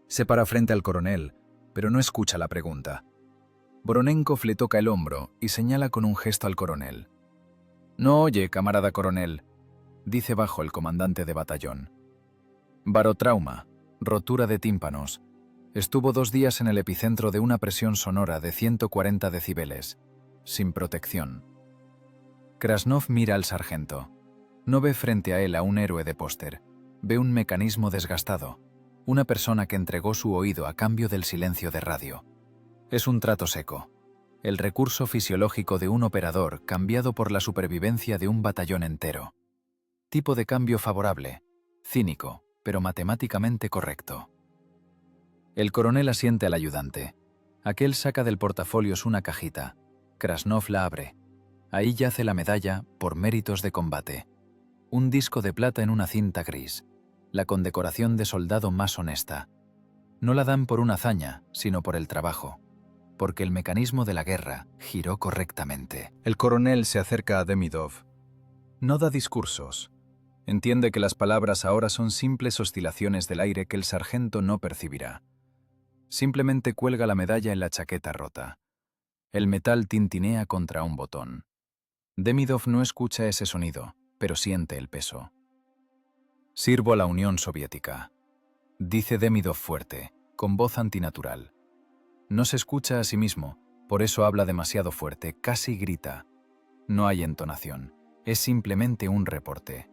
Se para frente al coronel, pero no escucha la pregunta. Voronenkov le toca el hombro y señala con un gesto al coronel. «No oye, camarada coronel», dice bajo el comandante de batallón. Barotrauma, rotura de tímpanos. Estuvo 2 días en el epicentro de una presión sonora de 140 decibeles, sin protección. Krasnov mira al sargento. No ve frente a él a un héroe de póster. Ve un mecanismo desgastado, una persona que entregó su oído a cambio del silencio de radio. Es un trato seco, el recurso fisiológico de un operador cambiado por la supervivencia de un batallón entero. Tipo de cambio favorable, cínico, pero matemáticamente correcto. El coronel asiente al ayudante. Aquel saca del portafolio una cajita. Krasnov la abre. Ahí yace la medalla por méritos de combate. Un disco de plata en una cinta gris. La condecoración de soldado más honesta. No la dan por una hazaña, sino por el trabajo. Porque el mecanismo de la guerra giró correctamente. El coronel se acerca a Demidov. No da discursos. Entiende que las palabras ahora son simples oscilaciones del aire que el sargento no percibirá. Simplemente cuelga la medalla en la chaqueta rota. El metal tintinea contra un botón. Demidov no escucha ese sonido, pero siente el peso. «Sirvo a la Unión Soviética», dice Demidov fuerte, con voz antinatural. No se escucha a sí mismo, por eso habla demasiado fuerte, casi grita. No hay entonación, es simplemente un reporte.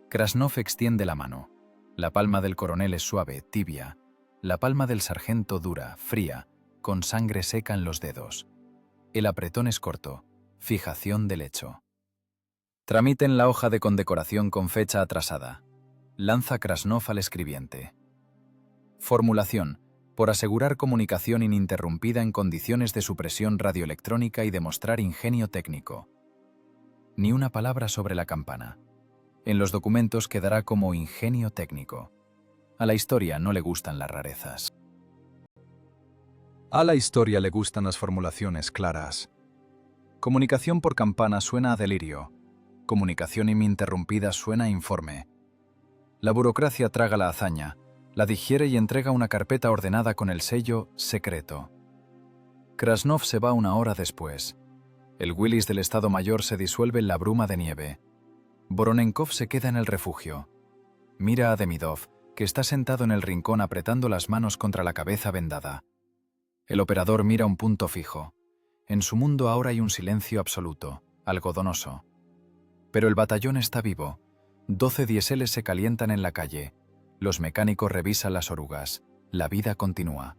Krasnov extiende la mano. La palma del coronel es suave, tibia. La palma del sargento dura, fría, con sangre seca en los dedos. El apretón es corto, fijación del hecho. Tramiten la hoja de condecoración con fecha atrasada. Lanza Krasnov al escribiente. Formulación. Por asegurar comunicación ininterrumpida en condiciones de supresión radioelectrónica y demostrar ingenio técnico. Ni una palabra sobre la campana. En los documentos quedará como ingenio técnico. A la historia no le gustan las rarezas. A la historia le gustan las formulaciones claras. Comunicación por campana suena a delirio. Comunicación ininterrumpida suena a informe. La burocracia traga la hazaña, la digiere y entrega una carpeta ordenada con el sello «secreto». Krasnov se va 1 hora después. El Willys del Estado Mayor se disuelve en la bruma de nieve. Voronenkov se queda en el refugio. Mira a Demidov, que está sentado en el rincón apretando las manos contra la cabeza vendada. El operador mira un punto fijo. En su mundo ahora hay un silencio absoluto, algodonoso. Pero el batallón está vivo. 12 dieseles se calientan en la calle. Los mecánicos revisan las orugas. La vida continúa.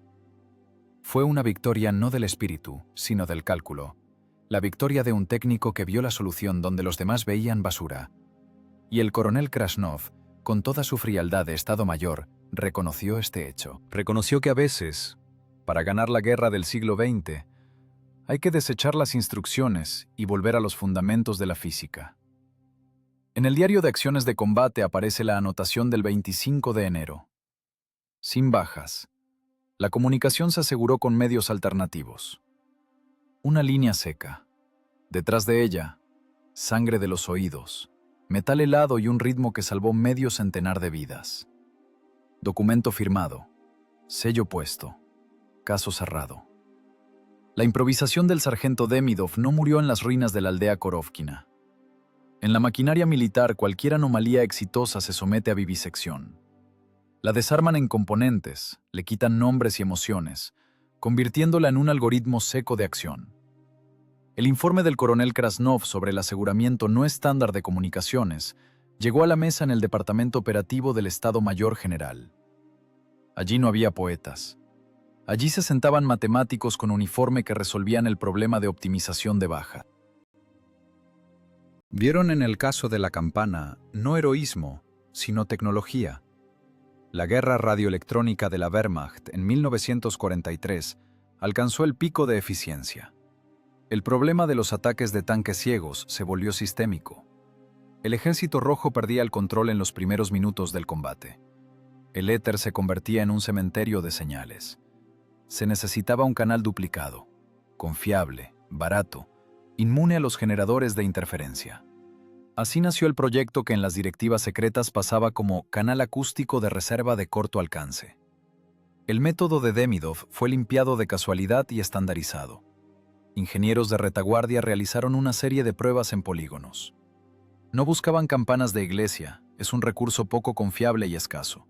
Fue una victoria no del espíritu, sino del cálculo. La victoria de un técnico que vio la solución donde los demás veían basura. Y el coronel Krasnov, con toda su frialdad de Estado Mayor, reconoció este hecho. Reconoció que a veces, para ganar la guerra del siglo XX, hay que desechar las instrucciones y volver a los fundamentos de la física. En el diario de acciones de combate aparece la anotación del 25 de enero. Sin bajas. La comunicación se aseguró con medios alternativos. Una línea seca. Detrás de ella, sangre de los oídos, metal helado y un ritmo que salvó medio centenar de vidas. Documento firmado. Sello puesto. Caso cerrado. La improvisación del sargento Demidov no murió en las ruinas de la aldea Korovkina. En la maquinaria militar, cualquier anomalía exitosa se somete a vivisección. La desarman en componentes, le quitan nombres y emociones, convirtiéndola en un algoritmo seco de acción. El informe del coronel Krasnov sobre el aseguramiento no estándar de comunicaciones llegó a la mesa en el Departamento Operativo del Estado Mayor General. Allí no había poetas. Allí se sentaban matemáticos con uniforme que resolvían el problema de optimización de baja. Vieron en el caso de la campana no heroísmo, sino tecnología. La guerra radioelectrónica de la Wehrmacht en 1943 alcanzó el pico de eficiencia. El problema de los ataques de tanques ciegos se volvió sistémico. El Ejército Rojo perdía el control en los primeros minutos del combate. El éter se convertía en un cementerio de señales. Se necesitaba un canal duplicado, confiable, barato, inmune a los generadores de interferencia. Así nació el proyecto que en las directivas secretas pasaba como canal acústico de reserva de corto alcance. El método de Demidov fue limpiado de casualidad y estandarizado. Ingenieros de retaguardia realizaron una serie de pruebas en polígonos. No buscaban campanas de iglesia, es un recurso poco confiable y escaso.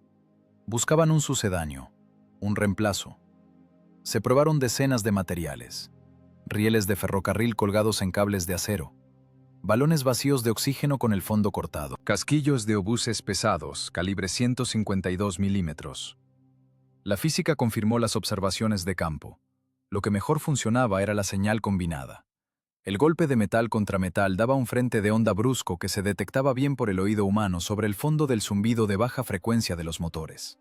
Buscaban un sucedáneo, un reemplazo. Se probaron decenas de materiales: rieles de ferrocarril colgados en cables de acero, balones vacíos de oxígeno con el fondo cortado, casquillos de obuses pesados, calibre 152 milímetros. La física confirmó las observaciones de campo. Lo que mejor funcionaba era la señal combinada. El golpe de metal contra metal daba un frente de onda brusco que se detectaba bien por el oído humano sobre el fondo del zumbido de baja frecuencia de los motores.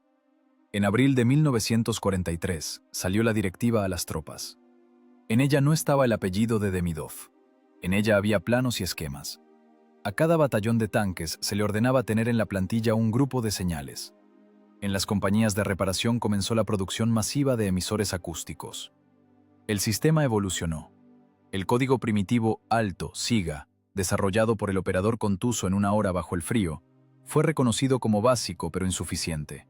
En abril de 1943 salió la directiva a las tropas. En ella no estaba el apellido de Demidov. En ella había planos y esquemas. A cada batallón de tanques se le ordenaba tener en la plantilla un grupo de señales. En las compañías de reparación comenzó la producción masiva de emisores acústicos. El sistema evolucionó. El código primitivo alto, siga, desarrollado por el operador contuso en una hora bajo el frío, fue reconocido como básico pero insuficiente.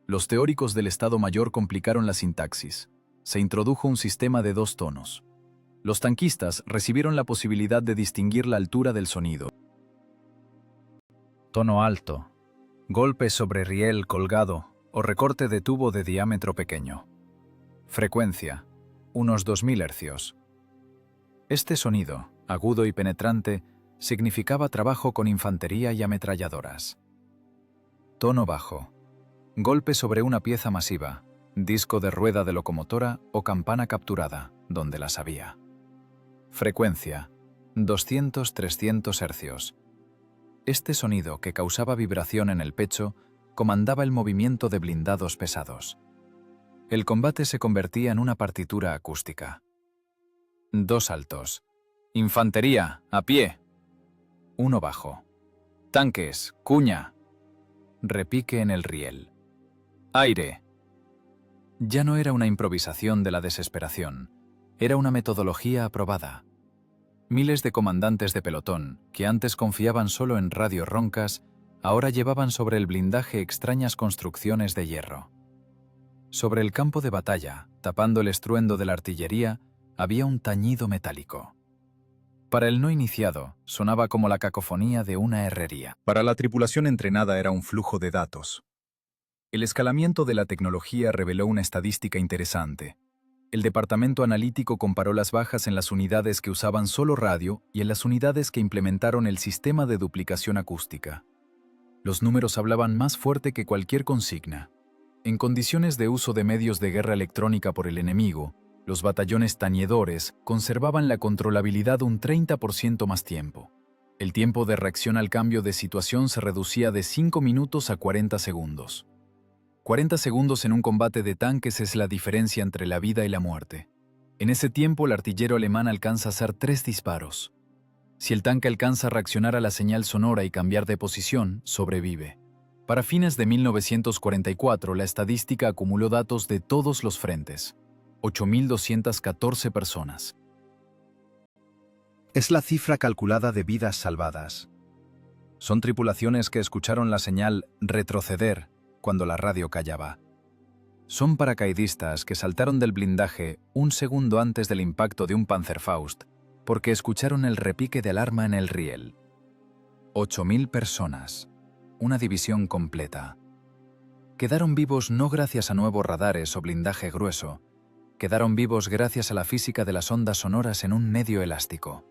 Los teóricos del Estado Mayor complicaron la sintaxis. Se introdujo un sistema de 2 tonos. Los tanquistas recibieron la posibilidad de distinguir la altura del sonido. Tono alto, golpe sobre riel colgado o recorte de tubo de diámetro pequeño. Frecuencia, unos 2000 hercios. Este sonido, agudo y penetrante, significaba trabajo con infantería y ametralladoras. Tono bajo, golpe sobre una pieza masiva, disco de rueda de locomotora o campana capturada, donde las había. Frecuencia, 200-300 hercios. Este sonido, que causaba vibración en el pecho, comandaba el movimiento de blindados pesados. El combate se convertía en una partitura acústica. 2 altos. Infantería, a pie. 1 bajo. Tanques, cuña. Repique en el riel. Aire. Ya no era una improvisación de la desesperación, era una metodología aprobada. Miles de comandantes de pelotón, que antes confiaban solo en radios roncas, ahora llevaban sobre el blindaje extrañas construcciones de hierro. Sobre el campo de batalla, tapando el estruendo de la artillería, había un tañido metálico. Para el no iniciado, sonaba como la cacofonía de una herrería. Para la tripulación entrenada era un flujo de datos. El escalamiento de la tecnología reveló una estadística interesante. El departamento analítico comparó las bajas en las unidades que usaban solo radio y en las unidades que implementaron el sistema de duplicación acústica. Los números hablaban más fuerte que cualquier consigna. En condiciones de uso de medios de guerra electrónica por el enemigo, los batallones tañedores conservaban la controlabilidad un 30% más tiempo. El tiempo de reacción al cambio de situación se reducía de 5 minutos a 40 segundos. 40 segundos en un combate de tanques es la diferencia entre la vida y la muerte. En ese tiempo el artillero alemán alcanza a hacer 3 disparos. Si el tanque alcanza a reaccionar a la señal sonora y cambiar de posición, sobrevive. Para fines de 1944, la estadística acumuló datos de todos los frentes. 8.214 personas. Es la cifra calculada de vidas salvadas. Son tripulaciones que escucharon la señal retroceder cuando la radio callaba. Son paracaidistas que saltaron del blindaje un segundo antes del impacto de un Panzerfaust porque escucharon el repique de alarma en el riel. 8.000 personas. Una división completa. Quedaron vivos no gracias a nuevos radares o blindaje grueso. Quedaron vivos gracias a la física de las ondas sonoras en un medio elástico.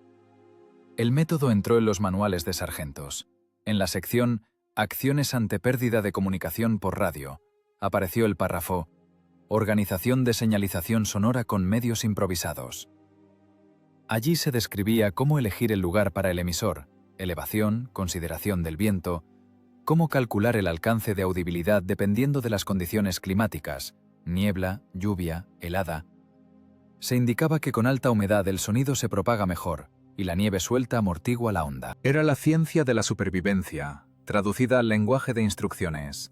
El método entró en los manuales de sargentos. En la sección Acciones ante pérdida de comunicación por radio, apareció el párrafo Organización de señalización sonora con medios improvisados. Allí se describía cómo elegir el lugar para el emisor, elevación, consideración del viento, cómo calcular el alcance de audibilidad dependiendo de las condiciones climáticas, niebla, lluvia, helada. Se indicaba que con alta humedad el sonido se propaga mejor y la nieve suelta amortigua la onda. Era la ciencia de la supervivencia, traducida al lenguaje de instrucciones.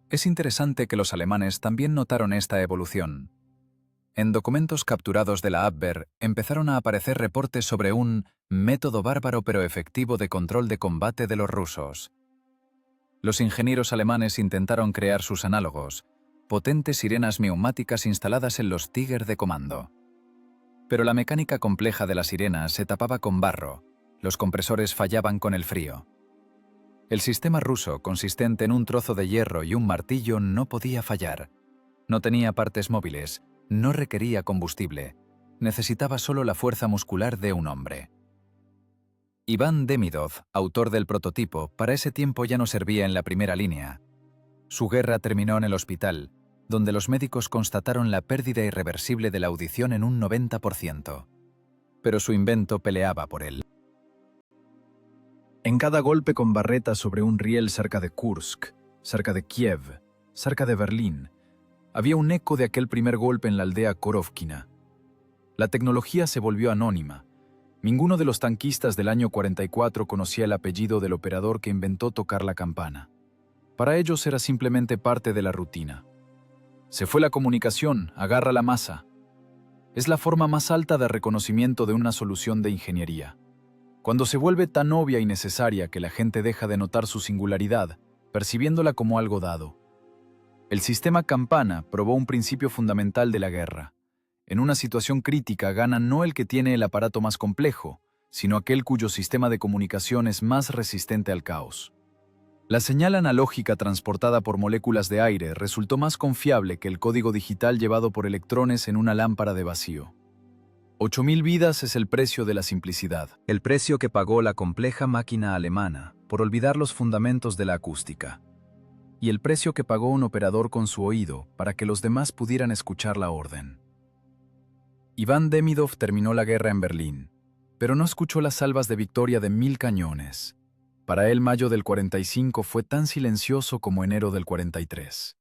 Es interesante que los alemanes también notaron esta evolución. En documentos capturados de la Abwehr empezaron a aparecer reportes sobre un método bárbaro pero efectivo de control de combate de los rusos. Los ingenieros alemanes intentaron crear sus análogos, potentes sirenas neumáticas instaladas en los Tiger de comando. Pero la mecánica compleja de la sirena se tapaba con barro, los compresores fallaban con el frío. El sistema ruso, consistente en un trozo de hierro y un martillo, no podía fallar. No tenía partes móviles, no requería combustible, necesitaba solo la fuerza muscular de un hombre. Iván Demidov, autor del prototipo, para ese tiempo ya no servía en la primera línea. Su guerra terminó en el hospital, donde los médicos constataron la pérdida irreversible de la audición en un 90%. Pero su invento peleaba por él. En cada golpe con barreta sobre un riel cerca de Kursk, cerca de Kiev, cerca de Berlín, había un eco de aquel primer golpe en la aldea Korovkina. La tecnología se volvió anónima. Ninguno de los tanquistas del año 44 conocía el apellido del operador que inventó tocar la campana. Para ellos era simplemente parte de la rutina. Se fue la comunicación, agarra la masa. Es la forma más alta de reconocimiento de una solución de ingeniería. Cuando se vuelve tan obvia y necesaria que la gente deja de notar su singularidad, percibiéndola como algo dado. El sistema campana probó un principio fundamental de la guerra. En una situación crítica gana no el que tiene el aparato más complejo, sino aquel cuyo sistema de comunicación es más resistente al caos. La señal analógica transportada por moléculas de aire resultó más confiable que el código digital llevado por electrones en una lámpara de vacío. 8.000 vidas es el precio de la simplicidad. El precio que pagó la compleja máquina alemana por olvidar los fundamentos de la acústica. Y el precio que pagó un operador con su oído para que los demás pudieran escuchar la orden. Iván Demidov terminó la guerra en Berlín, pero no escuchó las salvas de victoria de 1000 cañones. Para él, mayo del 45 fue tan silencioso como enero del 43.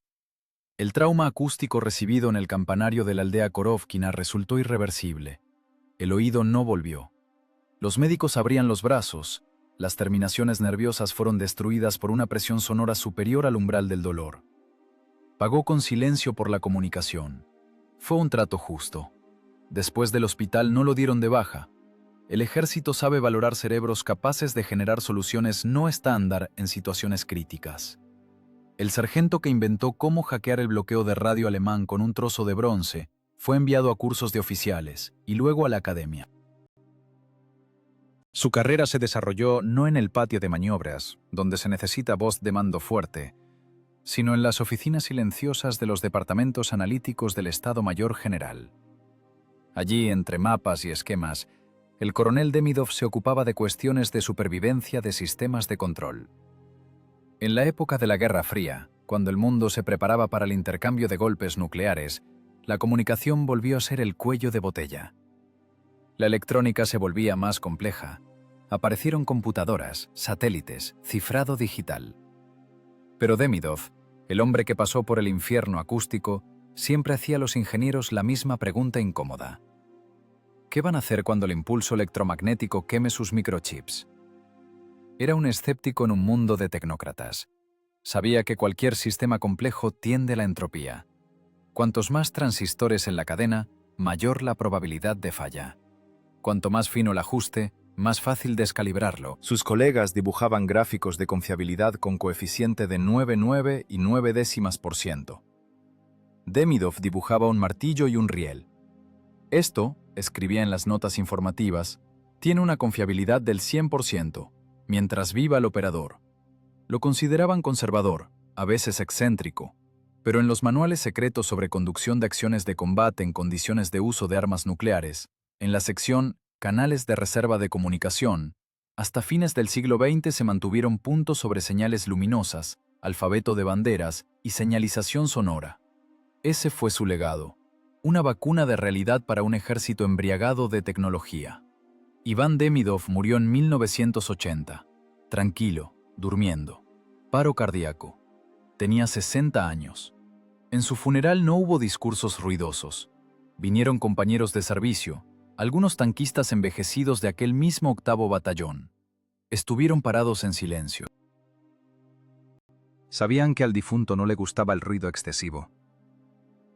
El trauma acústico recibido en el campanario de la aldea Korovkina resultó irreversible. El oído no volvió. Los médicos abrían los brazos, las terminaciones nerviosas fueron destruidas por una presión sonora superior al umbral del dolor. Pagó con silencio por la comunicación. Fue un trato justo. Después del hospital no lo dieron de baja. El ejército sabe valorar cerebros capaces de generar soluciones no estándar en situaciones críticas. El sargento que inventó cómo hackear el bloqueo de radio alemán con un trozo de bronce fue enviado a cursos de oficiales y luego a la academia. Su carrera se desarrolló no en el patio de maniobras, donde se necesita voz de mando fuerte, sino en las oficinas silenciosas de los departamentos analíticos del Estado Mayor General. Allí, entre mapas y esquemas, el coronel Demidov se ocupaba de cuestiones de supervivencia de sistemas de control. En la época de la Guerra Fría, cuando el mundo se preparaba para el intercambio de golpes nucleares, la comunicación volvió a ser el cuello de botella. La electrónica se volvía más compleja. Aparecieron computadoras, satélites, cifrado digital. Pero Demidov, el hombre que pasó por el infierno acústico, siempre hacía a los ingenieros la misma pregunta incómoda. ¿Qué van a hacer cuando el impulso electromagnético queme sus microchips? Era un escéptico en un mundo de tecnócratas. Sabía que cualquier sistema complejo tiende a la entropía. Cuantos más transistores en la cadena, mayor la probabilidad de falla. Cuanto más fino el ajuste, más fácil descalibrarlo. Sus colegas dibujaban gráficos de confiabilidad con coeficiente de 9,9 y 0,9%. Demidov dibujaba un martillo y un riel. Esto, escribía en las notas informativas, tiene una confiabilidad del 100%, mientras viva el operador. Lo consideraban conservador, a veces excéntrico, pero en los manuales secretos sobre conducción de acciones de combate en condiciones de uso de armas nucleares, en la sección Canales de reserva de comunicación, hasta fines del siglo XX se mantuvieron puntos sobre señales luminosas, alfabeto de banderas y señalización sonora. Ese fue su legado, una vacuna de realidad para un ejército embriagado de tecnología. Iván Demidov murió en 1980, tranquilo, durmiendo, paro cardíaco. Tenía 60 años. En su funeral no hubo discursos ruidosos. Vinieron compañeros de servicio, algunos tanquistas envejecidos de aquel mismo 8º batallón. Estuvieron parados en silencio. Sabían que al difunto no le gustaba el ruido excesivo.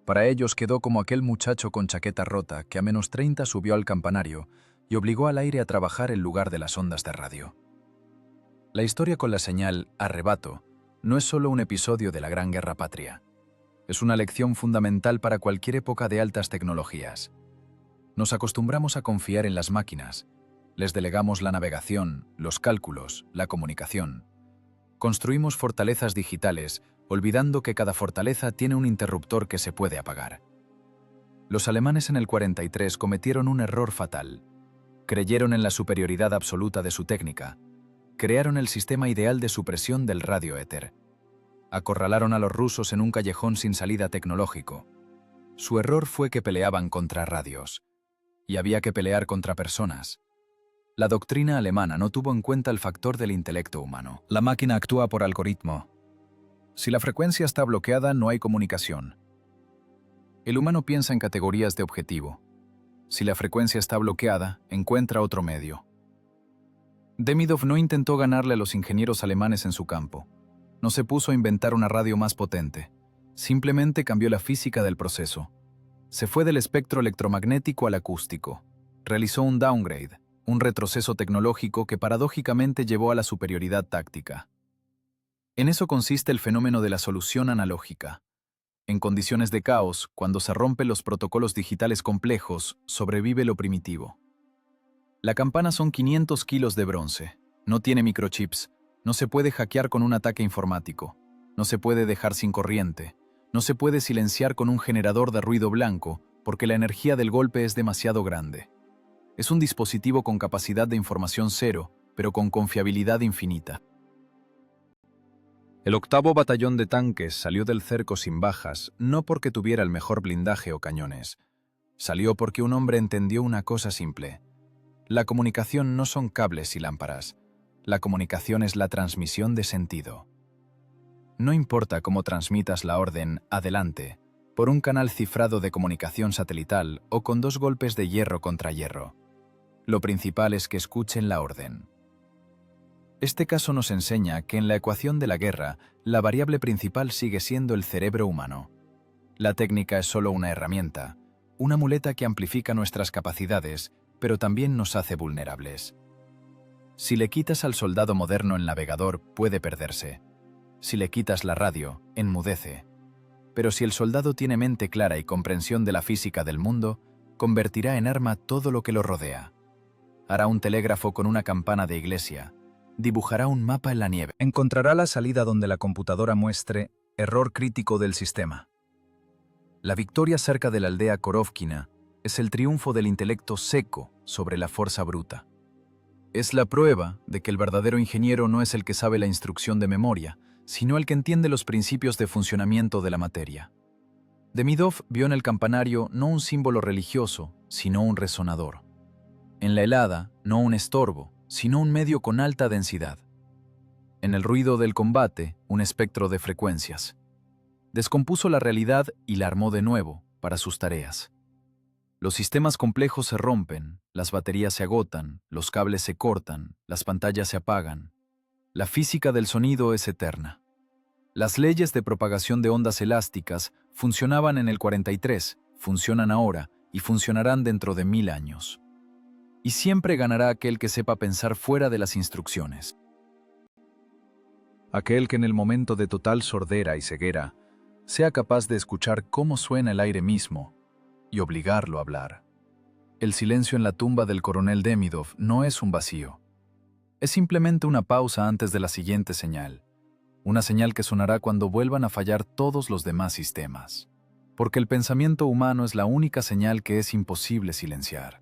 Para ellos quedó como aquel muchacho con chaqueta rota que a -30 subió al campanario y obligó al aire a trabajar en lugar de las ondas de radio. La historia con la señal arrebato no es solo un episodio de la Gran Guerra Patria. Es una lección fundamental para cualquier época de altas tecnologías. Nos acostumbramos a confiar en las máquinas. Les delegamos la navegación, los cálculos, la comunicación. Construimos fortalezas digitales, olvidando que cada fortaleza tiene un interruptor que se puede apagar. Los alemanes en el 43 cometieron un error fatal. Creyeron en la superioridad absoluta de su técnica. Crearon el sistema ideal de supresión del radioéter. Acorralaron a los rusos en un callejón sin salida tecnológico. Su error fue que peleaban contra radios. Y había que pelear contra personas. La doctrina alemana no tuvo en cuenta el factor del intelecto humano. La máquina actúa por algoritmo. Si la frecuencia está bloqueada, no hay comunicación. El humano piensa en categorías de objetivo. Si la frecuencia está bloqueada, encuentra otro medio. Demidov no intentó ganarle a los ingenieros alemanes en su campo. No se puso a inventar una radio más potente. Simplemente cambió la física del proceso. Se fue del espectro electromagnético al acústico. Realizó un downgrade, un retroceso tecnológico que paradójicamente llevó a la superioridad táctica. En eso consiste el fenómeno de la solución analógica. En condiciones de caos, cuando se rompen los protocolos digitales complejos, sobrevive lo primitivo. La campana son 500 kilos de bronce. No tiene microchips. No se puede hackear con un ataque informático. No se puede dejar sin corriente. No se puede silenciar con un generador de ruido blanco, porque la energía del golpe es demasiado grande. Es un dispositivo con capacidad de información cero, pero con confiabilidad infinita. El 8º batallón de tanques salió del cerco sin bajas, no porque tuviera el mejor blindaje o cañones. Salió porque un hombre entendió una cosa simple. La comunicación no son cables y lámparas. La comunicación es la transmisión de sentido. No importa cómo transmitas la orden «adelante», por un canal cifrado de comunicación satelital o con 2 golpes de hierro contra hierro. Lo principal es que escuchen la orden. Este caso nos enseña que en la ecuación de la guerra, la variable principal sigue siendo el cerebro humano. La técnica es solo una herramienta, una muleta que amplifica nuestras capacidades, pero también nos hace vulnerables. Si le quitas al soldado moderno el navegador, puede perderse. Si le quitas la radio, enmudece. Pero si el soldado tiene mente clara y comprensión de la física del mundo, convertirá en arma todo lo que lo rodea. Hará un telégrafo con una campana de iglesia. Dibujará un mapa en la nieve. Encontrará la salida donde la computadora muestre error crítico del sistema. La victoria cerca de la aldea Korovkina es el triunfo del intelecto seco sobre la fuerza bruta. Es la prueba de que el verdadero ingeniero no es el que sabe la instrucción de memoria, sino el que entiende los principios de funcionamiento de la materia. Demidov vio en el campanario no un símbolo religioso, sino un resonador. En la helada, no un estorbo, sino un medio con alta densidad. En el ruido del combate, un espectro de frecuencias. Descompuso la realidad y la armó de nuevo para sus tareas. Los sistemas complejos se rompen, las baterías se agotan, los cables se cortan, las pantallas se apagan. La física del sonido es eterna. Las leyes de propagación de ondas elásticas funcionaban en el 43, funcionan ahora y funcionarán dentro de 1000 años. Y siempre ganará aquel que sepa pensar fuera de las instrucciones. Aquel que en el momento de total sordera y ceguera sea capaz de escuchar cómo suena el aire mismo y obligarlo a hablar. El silencio en la tumba del coronel Demidov no es un vacío. Es simplemente una pausa antes de la siguiente señal. Una señal que sonará cuando vuelvan a fallar todos los demás sistemas. Porque el pensamiento humano es la única señal que es imposible silenciar.